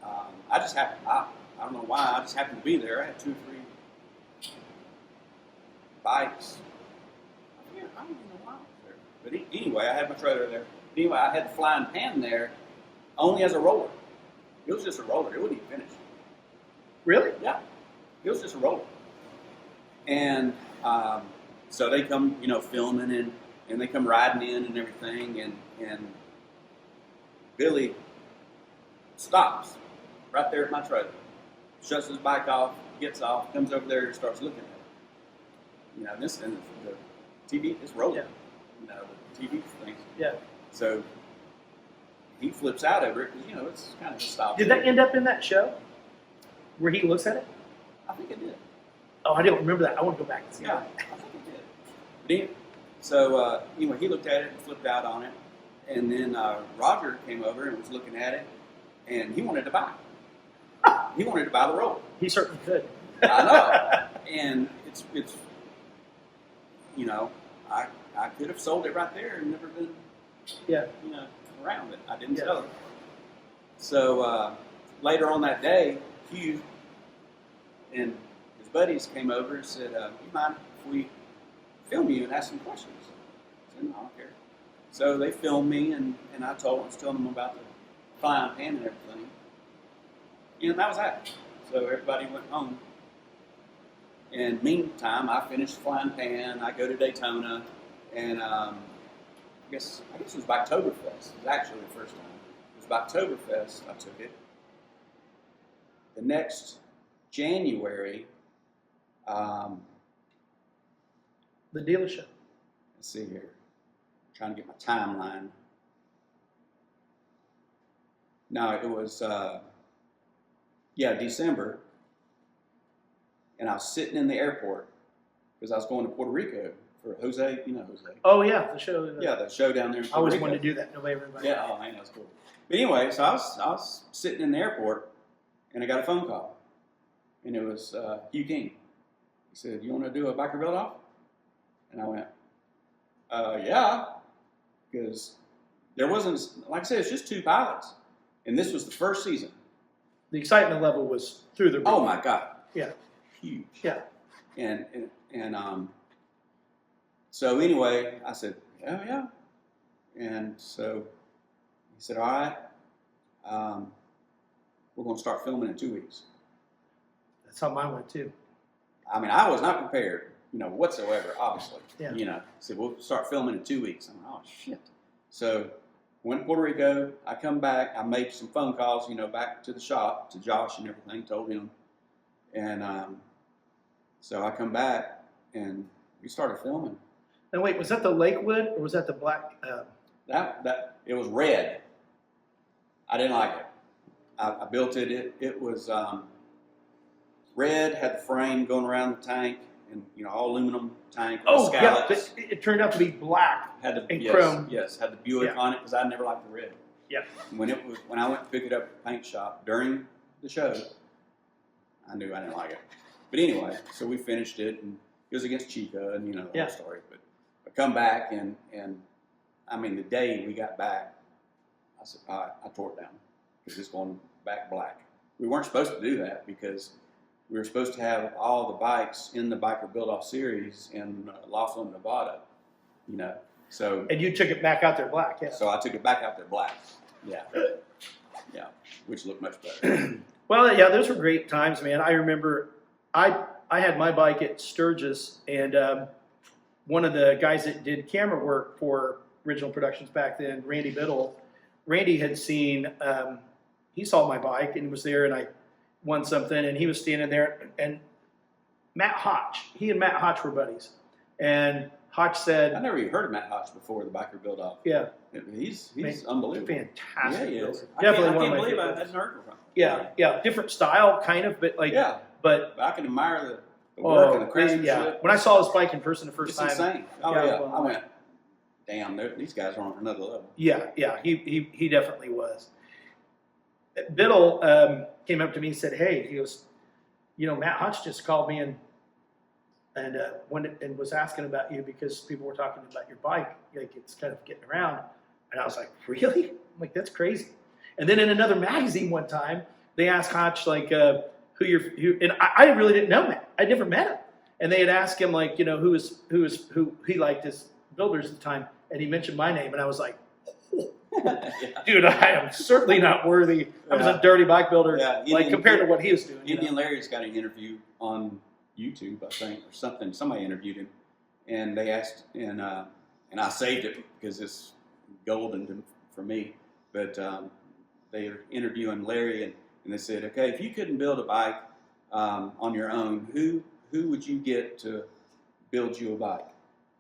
I just happened. I don't know why. I just happened to be there. I had 2 or 3 bikes. I don't even know why I was there. But anyway, I had my trailer there. Anyway, I had the flying pan there only as a roller. It was just a roller. It wouldn't even finish. Really? Yeah. It was just a roller. And so they come, filming and they come riding in and everything. And Billy stops right there at my trailer, shuts his bike off, gets off, comes over there and starts looking at it. This and the TV is rolling. Yeah. The TV things. Yeah. So he flips out over it because it's kind of a style. Did that end up in that show where he looks at it? I think it did. Oh, I didn't remember that. I want to go back and see Yeah, that. I think it did. So he looked at it and flipped out on it, and then Roger came over and was looking at it, and he wanted to buy it. He wanted to buy the roller. He certainly could. I know, and it's I could have sold it right there and never been around it. I didn't sell it. So later on that day, Hugh and his buddies came over and said, "You mind if we film you and ask some questions?" I said, "No, I don't care." So they filmed me, and I was telling them about the flying pan and everything. And that was that. So everybody went home. And meantime, I finished the flying pan. I go to Daytona, and I guess it was Biketoberfest. It was actually the first time. It was Biketoberfest. I took it. The next January, The dealership. let's see here. I'm trying to get my timeline. No, it was December, and I was sitting in the airport because I was going to Puerto Rico for Jose. You know Jose. Oh, yeah, the show. Yeah, the show down there in I Puerto always Rico. wanted to do that. Nobody ever invited me. Yeah, oh man, that's cool. But anyway, so I was sitting in the airport, and I got a phone call, and it was Hugh King. He said, "You want to do a biker build-off?" And I went, "Yeah," because there wasn't, like I said, it's just 2 pilots, and this was the first season. The excitement level was through the roof. Oh my God! Yeah. Huge. Yeah. And so anyway, I said, "Oh yeah," and so he said, "All right, we're going to start filming in 2 weeks." That's how mine went, too. I mean, I was not prepared, whatsoever, obviously. Yeah. Said, we'll start filming in 2 weeks. I'm like, oh, shit. So, went to Puerto Rico. I come back. I made some phone calls, back to the shop, to Josh and everything, told him. And so I come back, and we started filming. And wait, was that the Lakewood, or was that the black? It was red. I didn't like it. I built it. It was red, had the frame going around the tank, and all aluminum tank with Oh, yeah, scallops. it turned out to be black Had the and chrome. Yes, had the Buick on it because I never liked the red. Yeah. When I went to pick it up at the paint shop during the show, I knew I didn't like it. But anyway, so we finished it, and it was against Chica, and the whole story. But I come back, and I mean, the day we got back, I said, I tore it down because it's going back black. We weren't supposed to do that because we were supposed to have all the bikes in the Biker Build-Off series in Laughlin, Nevada, So. And you took it back out there black, yeah. So I took it back out there black. Yeah. Yeah, which looked much better. Well, yeah, those were great times, man. I remember I had my bike at Sturgis, and one of the guys that did camera work for Original Productions back then, Randy Biddle, Randy had seen, he saw my bike and was there, and I won something, and he was standing there, and Matt Hotch, he and Matt Hotch were buddies, and Hotch said, I never even heard of Matt Hotch before the Biker Build-Off. Yeah. He's unbelievable. Fantastic. Yeah, he is. Definitely I one can't of my believe I favorites. hadn't heard from him. Yeah, different style, kind of, but But I can admire the work and the craftsmanship. Yeah. When I sass this bike in person the first It's time, insane. Oh yeah, yeah, well, I went, damn, these guys are on another level. Yeah, he definitely was. Biddle came up to me and said, "Hey," he goes, "Matt Hutch just called me and was asking about you because people were talking about your bike, like it's kind of getting around." And I was like, "Really?" I'm like, "That's crazy." And then in another magazine one time, they asked Hutch like and I really didn't know Matt. I'd never met him, and they had asked him like who he liked as builders at the time, and he mentioned my name, and I was like, dude, I am certainly not worthy. I was a dirty bike builder, compared to what he was doing. Indian Larry's got an interview on YouTube, I think, or something. Somebody interviewed him, and they asked, and I saved it because it's golden for me. But they were interviewing Larry, and they said, "Okay, if you couldn't build a bike on your own, who would you get to build you a bike?"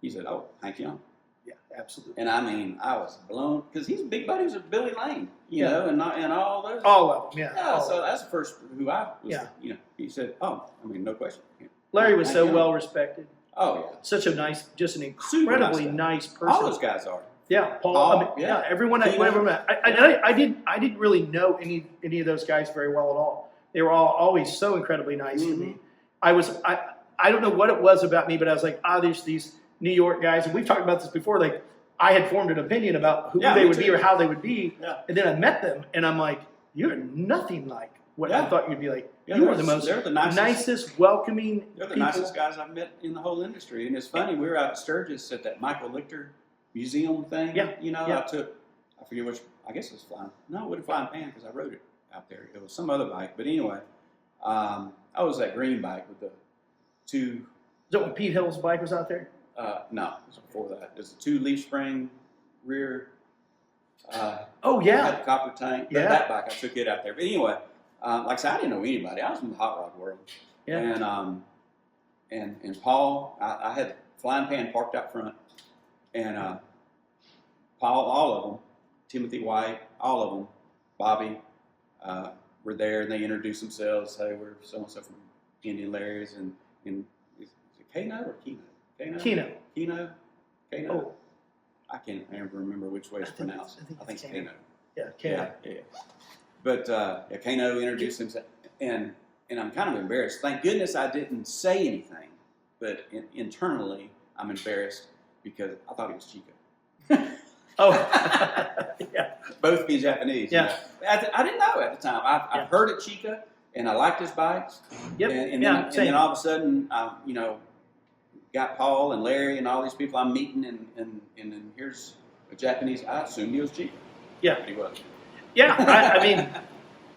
He said, "Oh, Hank Young." Yeah, absolutely. And I mean, I was blown because he's big buddies with Billy Lane, you know, and all those. All of them, yeah. Yeah, so that's the first who I was. Yeah. He said, "Oh, I mean, no question." Larry was so well respected. Oh yeah. Such a nice, just an incredibly nice person. All those guys are. Yeah, Paul. I mean, everyone I ever met. I didn't really know any of those guys very well at all. They were all always so incredibly nice to me. I don't know what it was about me, but I was like, there's these New York guys, and we've talked about this before. Like, I had formed an opinion about who they would be or how they would be, and then I met them, and I'm like, you're nothing like what I thought you'd be like. You are the most nicest, welcoming. They're the nicest guys I've met in the whole industry, and it's funny. We were out at Sturgis at that Michael Lichter museum thing. Yeah. I forget which. I guess it was Flying. No, it wasn't Flying Pan because I rode it out there. It was some other bike, but anyway, I was that green bike with the two. Is that when Pete Hill's bike was out there? No, it was before that. It was a 2 leaf spring rear. Had the copper tank. Yeah. That bike, I took it out there. But anyway, like I said, I didn't know anybody. I was in the hot rod world. Yeah. And Paul, I had Flying Pan parked out front, and Paul, all of them, Timothy White, all of them, Bobby, were there, and they introduced themselves. Hey, we're so and so from Indian Larry's, and is it Kano or Keno? Keno. Oh. I can't remember which way it's pronounced. I think it's Kano. Yeah, Kano. Yeah. But Kano introduced himself, and I'm kind of embarrassed. Thank goodness I didn't say anything, but internally I'm embarrassed because I thought he was Chico. Yeah. Both be Japanese. Yeah. I didn't know at the time. I've heard of Chica, and I liked his bikes. Yep. And then all of a sudden, got Paul and Larry and all these people I'm meeting, and then here's a Japanese. I assumed he was Chica. Yeah. But he wasn't. Yeah. I mean,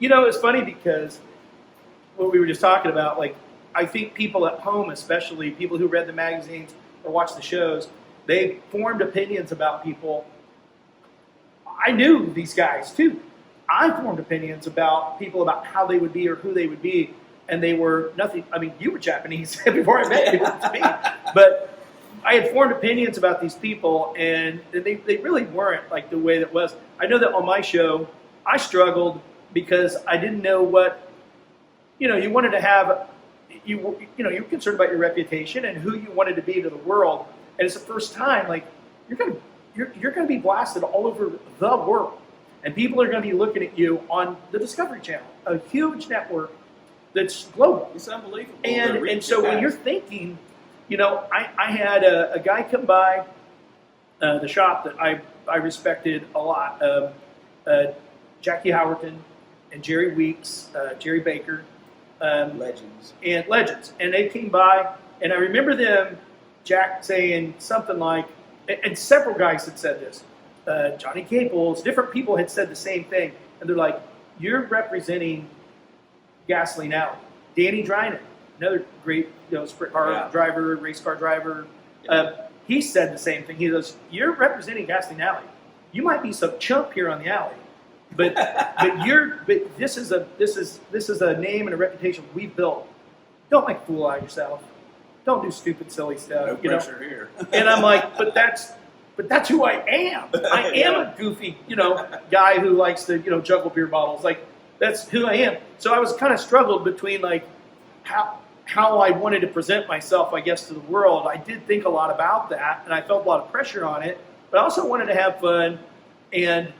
it's funny because what we were just talking about, like, I think people at home, especially people who read the magazines or watched the shows, they formed opinions about people. I knew these guys too. I formed opinions about people about how they would be or who they would be, and they were nothing. I mean, you were Japanese before I met you to me, but I had formed opinions about these people, and they really weren't like the way that was. I know that on my show, I struggled because I didn't know what, you wanted to have. You were concerned about your reputation and who you wanted to be to the world, and it's the first time like you're gonna be blasted all over the world, and people are gonna be looking at you on the Discovery Channel, a huge network that's global. It's unbelievable. And so when you're thinking, I had a guy come by the shop that I respected a lot, Jackie Howerton and Jerry Weeks, Jerry Baker. Legends. And they came by, and I remember them, Jack, saying something like, and several guys had said this, Johnny Caples, different people had said the same thing, and they're like, you're representing Gasoline Alley. Danny Drynan, another great sprint car driver, race car driver, he said the same thing. He goes, you're representing Gasoline Alley. You might be some chump here on the alley, but this is a name and a reputation we've built. Don't make a fool out of yourself. Don't do stupid, silly stuff. No pressure here. And I'm like, but that's who I am. I am a goofy, guy who likes to, juggle beer bottles. Like, that's who I am. So I was kind of struggled between like, how how I wanted to present myself, I guess, to the world. I did think a lot about that, and I felt a lot of pressure on it, but I also wanted to have fun. And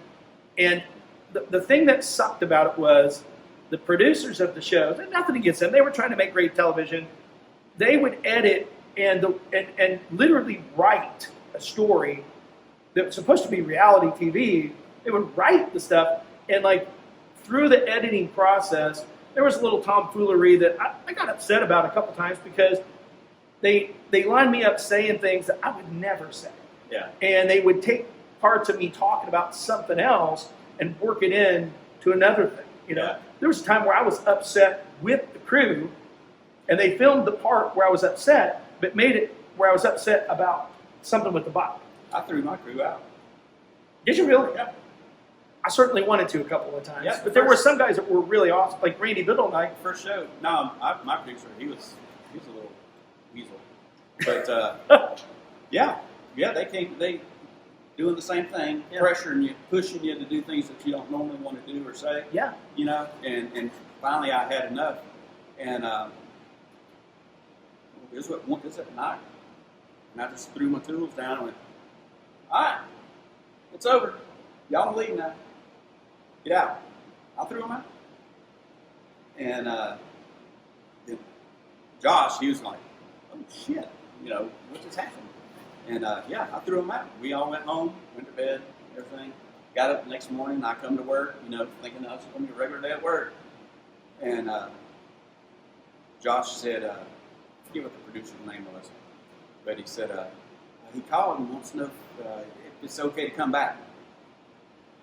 the thing that sucked about it was the producers of the show, nothing against them, they were trying to make great television. They would edit and literally write a story that was supposed to be reality TV. They would write the stuff, and like through the editing process, there was a little tomfoolery that I got upset about a couple times because they lined me up saying things that I would never say. Yeah. And they would take parts of me talking about something else and work it in to another thing. You know, Yeah. there was a time where I was upset with the crew, and they filmed the part where I was upset, but made it where I was upset about something with the bike. I threw my crew out. Did you really? Yeah. I certainly wanted to a couple of times. Yeah, but there were first- some guys that were really awesome, like Randy Biddle and I. First show. No, my producer, he was a little weasel. But yeah, they doing the same thing, Yeah. pressuring you, pushing you to do things that you don't normally want to do or say. Yeah. You know, and finally I had enough. And this was at night. And I just threw my tools down and went, all right, it's over. Y'all can leave now. Get out. I threw them out. And then Josh, he was like, oh shit, you know, what just happened? And yeah, I threw them out. We all went home, went to bed, everything. Got up the next morning, I come to work, you know, thinking I was going to be a regular day at work. And Josh said, I forget what the producer's name was, but he said, he called and wants to know if it's okay to come back.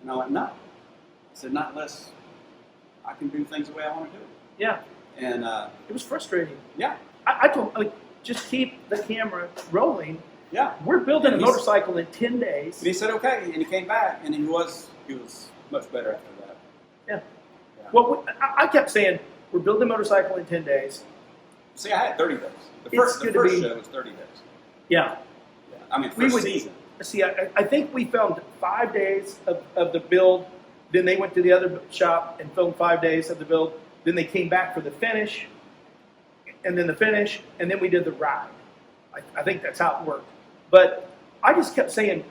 And I went, no. I said, not unless I can do things the way I want to do it. Yeah. And It was frustrating. yeah, I told him, like, just keep the camera rolling. yeah. We're building a And he's- motorcycle in 10 days. And he said, okay, and he came back, and he was much better after that. Yeah. Yeah. Well, I kept saying, we're building a motorcycle in 10 days. See, I had 30 days. The It's first gonna show be- was 30 days. Yeah. Yeah. I mean, We first would- season. See, I think we filmed 5 days of the build. Then they went to the other shop and filmed 5 days of the build. Then they came back for the finish, and then the finish, and then we did the ride. I think that's how it worked. But I just kept saying,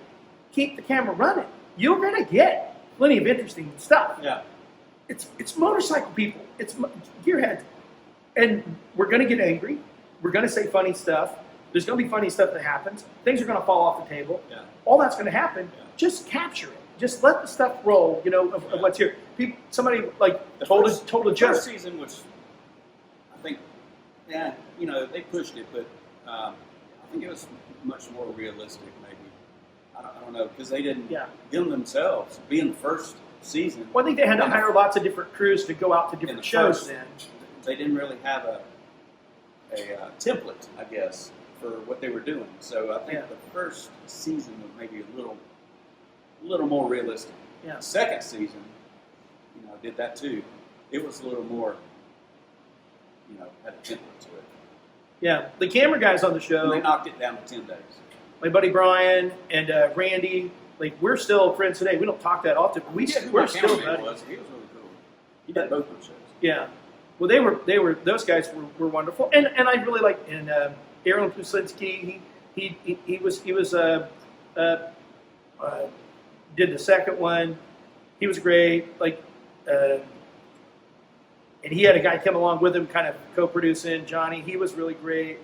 keep the camera running. You're going to get plenty of interesting stuff. Yeah. It's motorcycle people. It's gearheads. And we're going to get angry. We're going to say funny stuff. There's going to be funny stuff that happens. Things are going to fall off the table. Yeah. All that's going to happen. Yeah. Just capture it. Just let the stuff roll, you know, of what's here. Somebody like told a joke. First season was, I think, yeah, you know, they pushed it, but I think it was much more realistic, maybe. I don't know, because they didn't, them themselves, being the first season. Well, I think they had to hire lots of different crews to go out to in different the shows first- then. They didn't really have a template, I guess, for what they were doing. So I think the first season was maybe a little more realistic. Yeah. Second season, you know, did that too. It was a little more, you know, had a template to it. Yeah. The camera guys on the And show, they knocked it down to 10 days. my buddy Brian and Randy, like we're still friends today. We don't talk that often, but we're my still cameraman buddies. was. He was really cool. He did both those shows. Yeah. Well, those guys were wonderful, and I really liked, and Aaron Puslinski, he was did the second one. He was great. Like, and he had a guy come along with him, kind of co-producing, Johnny. He was really great.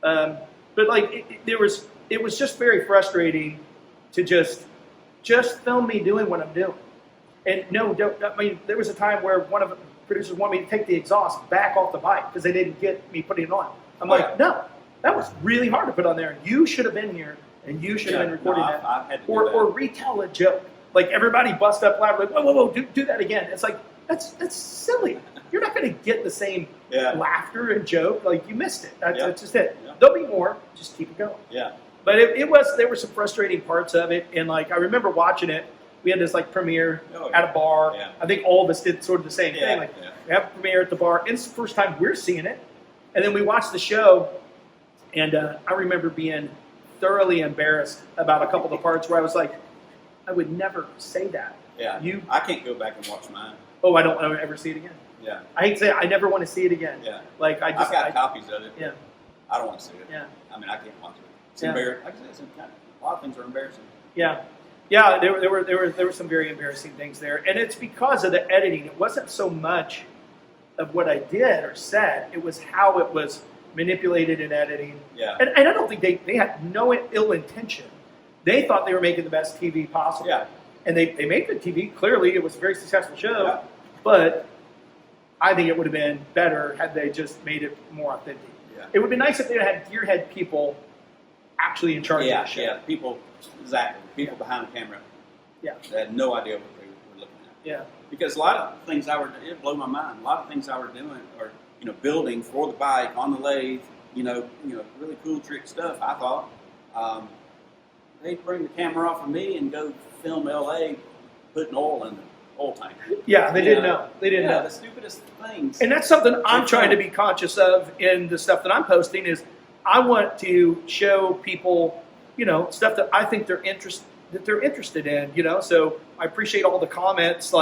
But like, it was just very frustrating to just film me doing what I'm doing. And no, I mean, there was a time where one of the producers wanted me to take the exhaust back off the bike because they didn't get me putting it on. I'm like, no, that was really hard to put on there. You should have been here, and you should have been recording that. I had to do that. Or retell a joke. Like everybody bust up loud, like, whoa, do that again. It's like, that's silly. You're not going to get the same laughter and joke. Like, you missed it. That's just it. Yeah. There'll be more. Just keep it going. Yeah. But there were some frustrating parts of it. And like, I remember watching it. We had this like premiere at a bar. Yeah. I think all of us did sort of the same Yeah, thing. Like, yeah. we have a premiere at the bar, and it's the first time we're seeing it. And then we watched the show, and I remember being thoroughly embarrassed about a couple of the parts where I was like, I would never say that. Yeah. You I can't go back and watch mine. oh, I don't want to ever see it again. Yeah. I hate to say it, I never want to see it again. Yeah. Like I just, I've got copies of it. Yeah. I don't want to see it. Yeah. I mean, I can't watch it. It's Yeah. embarrassing. Like I said, it's kind of, a lot of things are embarrassing. Yeah. Yeah, there were some very embarrassing things there. And it's because of the editing. It wasn't so much of what I did or said. It was how it was manipulated in editing. Yeah. And I don't think they had no ill intention. They thought they were making the best TV possible. Yeah. And they made good TV. Clearly, it was a very successful show. Yeah. But I think it would have been better had they just made it more authentic. Yeah. It would be nice if they had gearhead people actually in charge of the show. Yeah. People, exactly. People behind the camera. Yeah. That had no idea what they were looking at. Yeah. Because a lot of things it blew my mind. A lot of things I were doing are, building for the bike on the lathe, really cool trick stuff. I thought they'd bring the camera off of me and go film LA putting oil in the oil tank. Yeah, they didn't know. They didn't know. The stupidest things. And that's something I'm trying to be conscious of in the stuff that I'm posting is I want to show people, stuff that I think they're interested in, So I appreciate all the comments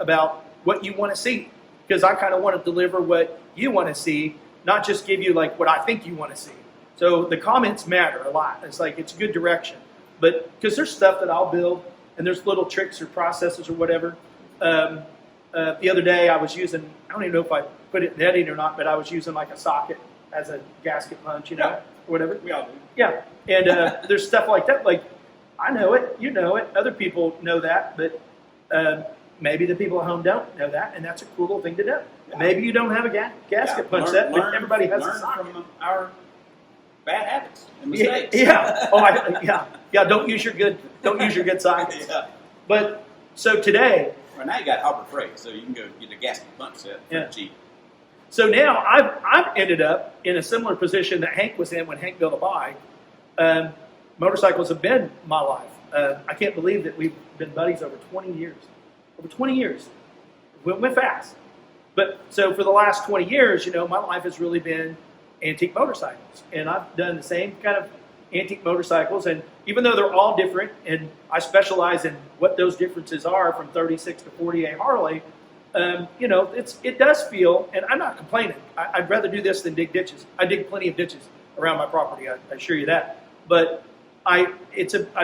about what you want to see, because I kind of want to deliver what you want to see, not just give you what I think you want to see. So the comments matter a lot. It's good direction. But because there's stuff that I'll build and there's little tricks or processes or whatever. The other day I was using, I don't even know if I put it in editing or not, but I was using a socket as a gasket punch, or whatever. We all do. Yeah. And there's stuff like that. I know it, you know it, other people know that, but maybe the people at home don't know that, and that's a cool little thing to know. Yeah. Maybe you don't have a gasket punch set, but everybody has a socket. From our bad habits and mistakes. Yeah. Yeah. Don't use your good sockets. Yeah. But so today. Well, now you got Harbor Freight, so you can go get a gasket punch set for cheap. So now I've ended up in a similar position that Hank was in when Hank built a bike. Motorcycles have been my life. I can't believe that we've been buddies over 20 years. Over 20 years. It went fast. But so for the last 20 years, my life has really been antique motorcycles. And I've done the same kind of antique motorcycles. And even though they're all different, and I specialize in what those differences are from 36 to 48 Harley, it does feel, and I'm not complaining. I'd rather do this than dig ditches. I dig plenty of ditches around my property, I assure you that. But I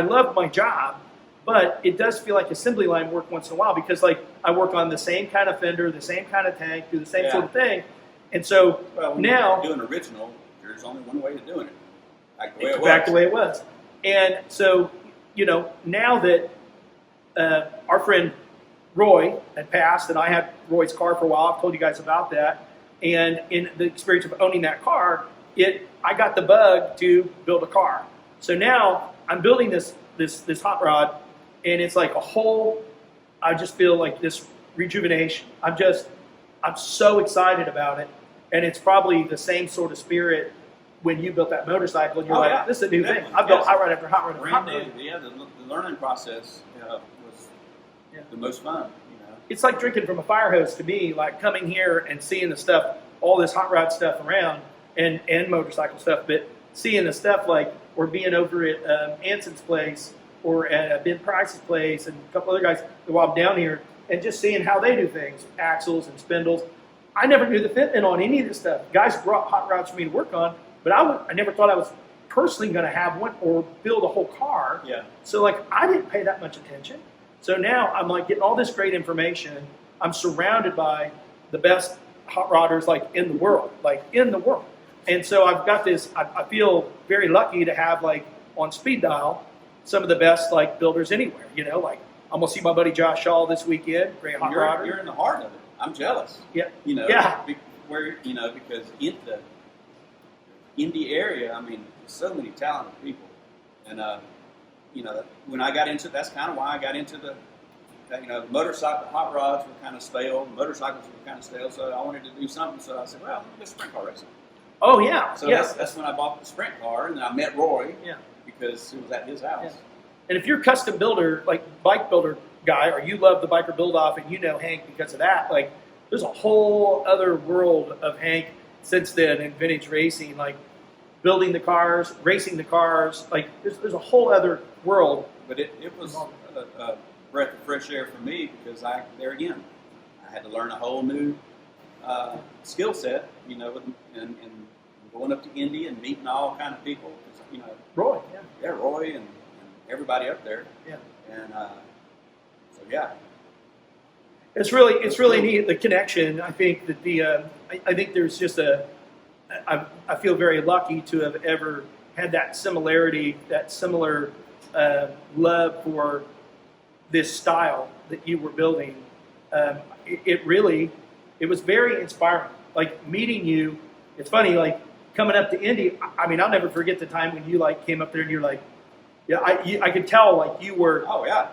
love my job, but it does feel like assembly line work once in a while because I work on the same kind of fender, the same kind of tank, do the same sort of thing. And so when now you're doing original, there's only one way of doing it. Back the way it was. And so, now that our friend Roy had passed, and I had Roy's car for a while, I've told you guys about that. And in the experience of owning that car, I got the bug to build a car. So now I'm building this hot rod, and it's like a whole. I just feel like this rejuvenation. I'm so excited about it, and it's probably the same sort of spirit when you built that motorcycle. And you're this is a new thing. I've built hot rod after hot rod after hot rod. Yeah, the learning process was the most fun. It's like drinking from a fire hose to me, like coming here and seeing the stuff, all this hot rod stuff around, and motorcycle stuff, but seeing the stuff or being over at Anson's place or at Ben Price's place and a couple other guys while I'm down here, and just seeing how they do things, axles and spindles. I never knew the fitment on any of this stuff. Guys brought hot rods for me to work on, but I never thought I was personally going to have one or build a whole car. Yeah. So I didn't pay that much attention. So now I'm getting all this great information. I'm surrounded by the best hot rodders in the world, And so I've got this. I feel very lucky to have on speed dial some of the best builders anywhere. I'm gonna see my buddy Josh Shaw this weekend. Great hot rodder. You're in the heart of it. I'm jealous. Yeah. Yeah. Because in the Indy area, there's so many talented people, and when I got into that's kind of why I got into the motorcycle hot rods were kind of stale, motorcycles were kind of stale, so I wanted to do something. So I said, well, let me go sprint car racing. Oh yeah. So that's when I bought the sprint car, and then I met Roy. Yeah. Because it was at his house. Yeah. And if you're a custom builder, bike builder guy, or you love the Biker Build Off and Hank because of that, there's a whole other world of Hank since then in vintage racing, building the cars, racing the cars. There's a whole other world. But it was a breath of fresh air for me because I I had to learn a whole new skill set, you know, and going up to Indy and meeting all kind of people, you know. Roy, yeah. Roy and everybody up there. Yeah. And so yeah. It's really neat, the connection. I think that I think there's just I feel very lucky to have ever had that similarity, that similar love for this style that you were building. It was very inspiring. Like meeting you, it's funny, like coming up to Indy, I mean, I'll never forget the time when you like came up there and you're like, yeah, I could tell like you were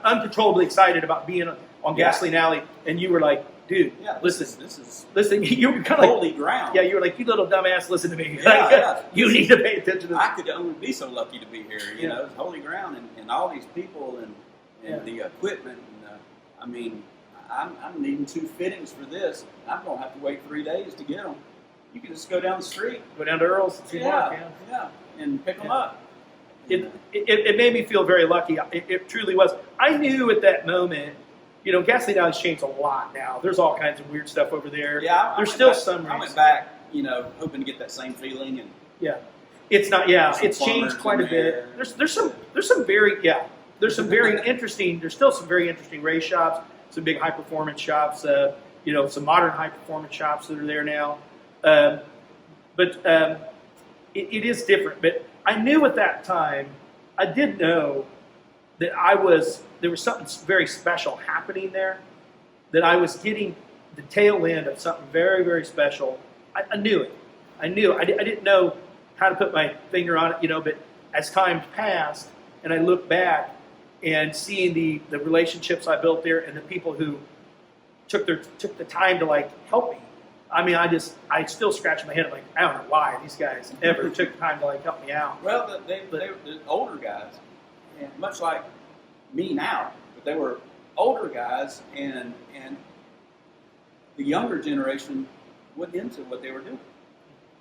uncontrollably excited about being on Gasoline Alley, and you were like, dude, listen, you were kind of holy ground. Yeah, you were like, you little dumbass, listen to me. Yeah, you need to pay attention to this. I could only be so lucky to be here, you know, it's holy ground, and all these people and the equipment, and I mean, I'm needing 2 fittings for this. I'm going to have to wait 3 days to get them. You can just go down the street. Go down to Earl's and see and pick them up. It made me feel very lucky. It truly was. I knew at that moment, you know, Gasoline Alley's changed a lot now. There's all kinds of weird stuff over there. Yeah, there's still some. I went back, you know, hoping to get that same feeling, and it's not. Yeah, it's changed quite a bit. There's some very interesting. There's still some very interesting race shops, some big high performance shops. You know, some modern high performance shops that are there now. But it is different. But I knew at that time, I did know that there was something very special happening there, that I was getting the tail end of something very, very special. I knew it. I didn't know how to put my finger on it, you know, but as time passed and I look back and seeing the relationships I built there and the people who took the time to like help me. I mean, I still scratch my head. I'm like, I don't know why these guys ever took time to like help me out. Well, they were the older guys, and much like me now, but they were older guys, and the younger generation wasn't into what they were doing,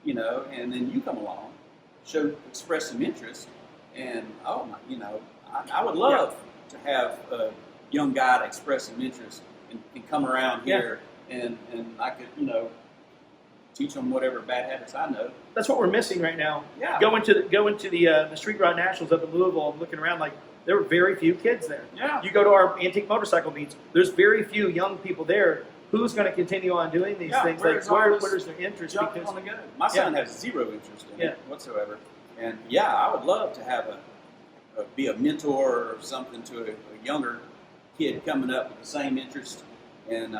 you know. And then you come along, express some interest, and you know, I would love to have a young guy to express some interest and come around here. And I could, you know, teach them whatever bad habits I know. That's what we're missing right now. Yeah. Going to the Street Rod Nationals up in Louisville, and looking around, like there were very few kids there. Yeah. You go to our antique motorcycle meets. There's very few young people there. Who's going to continue on doing these things? Like where's their interest? Because my son has zero interest in it whatsoever. And I would love to have be a mentor or something to a younger kid coming up with the same interest, and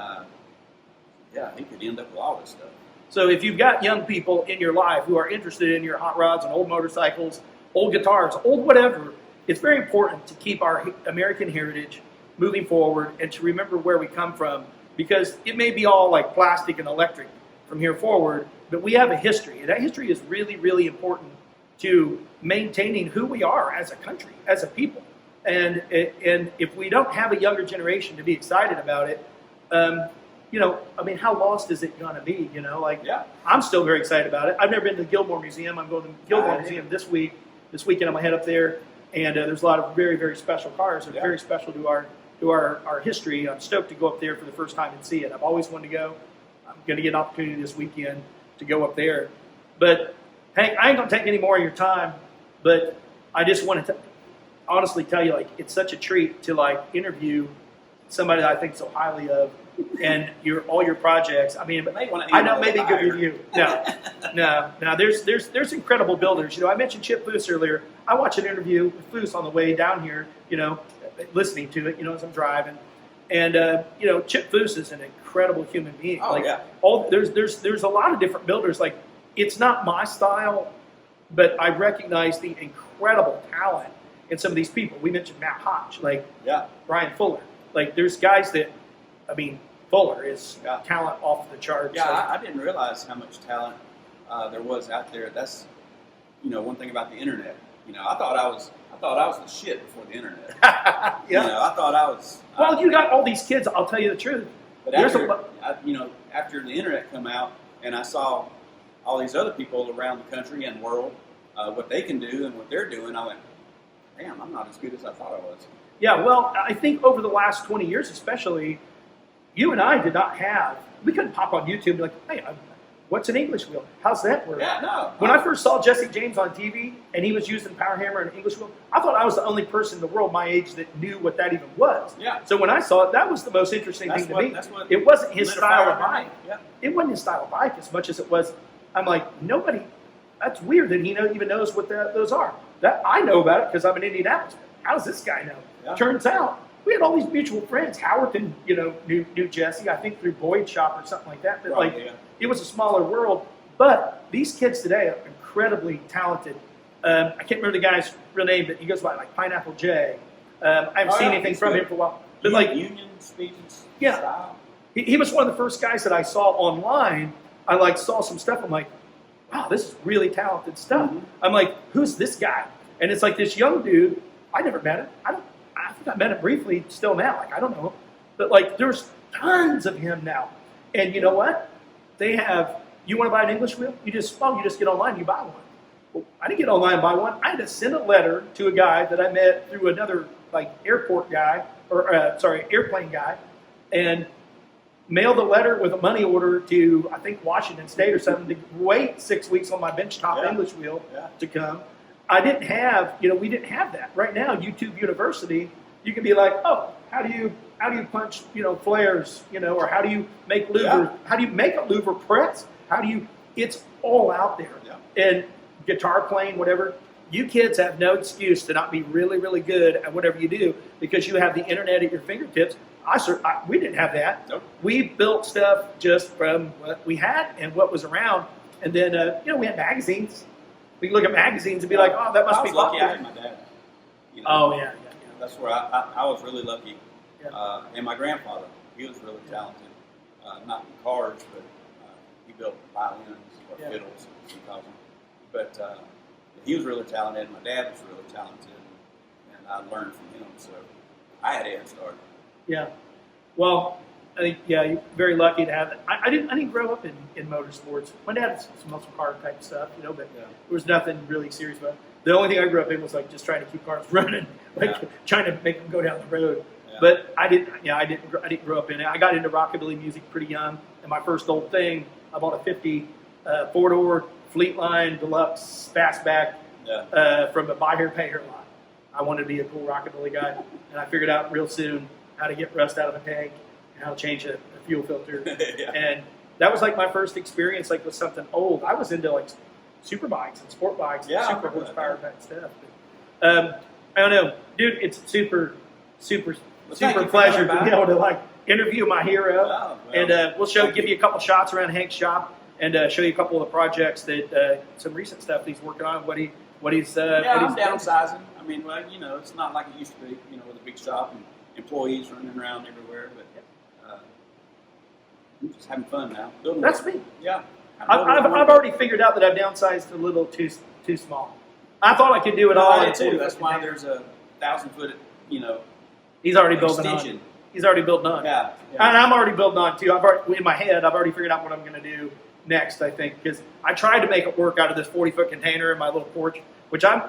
he could end up with all this stuff. So if you've got young people in your life who are interested in your hot rods and old motorcycles, old guitars, old whatever, it's very important to keep our American heritage moving forward and to remember where we come from, because it may be all like plastic and electric from here forward, but we have a history, and that history is really, really important to maintaining who we are as a country, as a people. And if we don't have a younger generation to be excited about it, you know, I mean, how lost is it going to be? You know, like I'm still very excited about it. I've never been to the Gilmore Museum. I'm going to the Gilmore Museum this week. This weekend I'm going to head up there, and there's a lot of very, very special cars that are very special to our history. I'm stoked to go up there for the first time and see it. I've always wanted to go. I'm going to get an opportunity this weekend to go up there. But Hank, I ain't going to take any more of your time, but I just want to honestly tell you, like, it's such a treat to like interview somebody that I think so highly of, and all your projects. I mean, I know maybe good review. No. There's incredible builders. You know, I mentioned Chip Foose earlier. I watched an interview with Foose on the way down here. You know, listening to it. You know, as I'm driving, and you know, Chip Foose is an incredible human being. There's a lot of different builders. Like, it's not my style, but I recognize the incredible talent in some of these people. We mentioned Matt Hodge, Brian Fuller. Like, there's guys that, I mean, Fuller is talent off the charts. Yeah, I didn't realize how much talent there was out there. That's, you know, one thing about the internet. You know, I thought I was the shit before the internet. You know, I thought I was. Well, you got all these kids. I'll tell you the truth. But after the internet come out, and I saw all these other people around the country and world, what they can do and what they're doing, I went, damn, I'm not as good as I thought I was. Yeah, well, I think over the last 20 years especially, you and I did not have. We couldn't pop on YouTube and be like, hey, what's an English wheel? How's that work? Yeah, no. When I first saw Jesse James on TV and he was using power hammer and English wheel, I thought I was the only person in the world my age that knew what that even was. Yeah. So when I saw it, that was the most interesting thing to me. It wasn't his style of bike. Yeah. It wasn't his style of bike as much as it was. I'm like, nobody. That's weird that he even knows what those are. That I know about it because I'm in Indianapolis. How does this guy know? Yeah. Turns out we had all these mutual friends. Howard knew Jesse, I think through Boyd Shop or something like that. But it was a smaller world. But these kids today are incredibly talented. I can't remember the guy's real name, but he goes by like Pineapple J. I haven't seen anything from him for a while. But like Union Speeds. Yeah. Style. He was one of the first guys that I saw online. I like saw some stuff. I'm like, wow, this is really talented stuff. I'm like, who's this guy? And it's like this young dude. I never met him. I think I met him briefly still now. Like, I don't know. But like, there's tons of him now. And you know what? They have, you want to buy an English wheel? You just get online and you buy one. Well, I didn't get online and buy one. I had to send a letter to a guy that I met through another like airport guy, airplane guy, and mail the letter with a money order to, I think, Washington State or something, to wait 6 weeks on my benchtop English wheel to come. I didn't have, we didn't have that. Right now, YouTube University, you can be like, oh, how do you punch, flares, or how do you make louver, how do you make a louver press? It's all out there. Yeah. And guitar playing, whatever. You kids have no excuse to not be really, really good at whatever you do because you have the internet at your fingertips. We didn't have that. Nope. We built stuff just from what we had and what was around. And then, we had magazines. We could look at magazines and be like, oh, that must be lucky. popular. I had my dad. Oh, yeah. That's where I was really lucky. Yeah. And my grandfather, he was really talented. Not in cars, but he built violins or fiddles, as he calls them. But he was really talented, and my dad was really talented, and I learned from him. So I had a head start. Yeah. Well, I think you're very lucky to have it. I didn't grow up in motorsports. My dad had some muscle car type stuff, but there was nothing really serious about it. The only thing I grew up in was like just trying to keep cars running, trying to make them go down the road. Yeah. But I didn't grow up in it. I got into rockabilly music pretty young, and my first old thing, I bought a 50 four-door Fleetline Deluxe Fastback from a buy here, pay here lot. I wanted to be a cool rockabilly guy, and I figured out real soon how to get rust out of a tank and how to change a fuel filter. And that was like my first experience like with something old. I was into like super bikes and sport bikes and super horsepower type stuff. But, I don't know, dude, it's super pleasure to be able to like interview my hero. And we'll give you a couple shots around Hank's shop and show you a couple of the projects that some recent stuff that he's working on. What he's I'm downsizing. I mean, it's not like it used to be, with a big shop and employees running around everywhere. But I'm just having fun now. That's me. Yeah. I've already figured out that I've downsized a little too small. I thought I could do it all. I did too. That's why there's a 1,000-foot, He's already building on. He's already building on. Yeah. And I'm already building on too. In my head, I've already figured out what I'm going to do next. I think because I tried to make it work out of this 40-foot container in my little porch, which I'm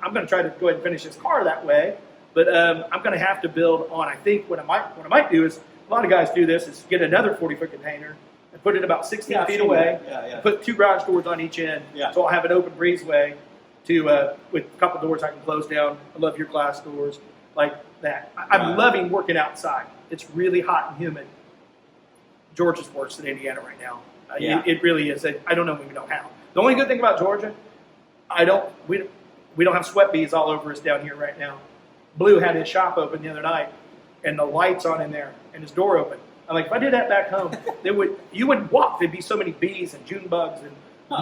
going to try to go ahead and finish this car that way. But I'm going to have to build on. I think what I might do is a lot of guys do this is get another 40-foot container and put it about 16 feet away. And put 2 garage doors on each end, so I'll have an open breezeway with a couple doors I can close down. I love your glass doors like that. I'm loving working outside. It's really hot and humid. Georgia's worse than Indiana right now. It really is. I don't know how. The only good thing about Georgia, we don't have sweat bees all over us down here right now. Blue had his shop open the other night, and the lights on in there, and his door open. I'm like, if I did that back home, you would walk. There'd be so many bees and June bugs and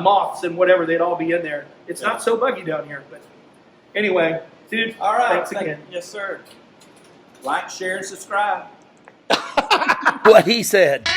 moths and whatever. They'd all be in there. It's not so buggy down here. But anyway, dude, all right, thanks again. Yes, sir. Like, share, and subscribe. What he said.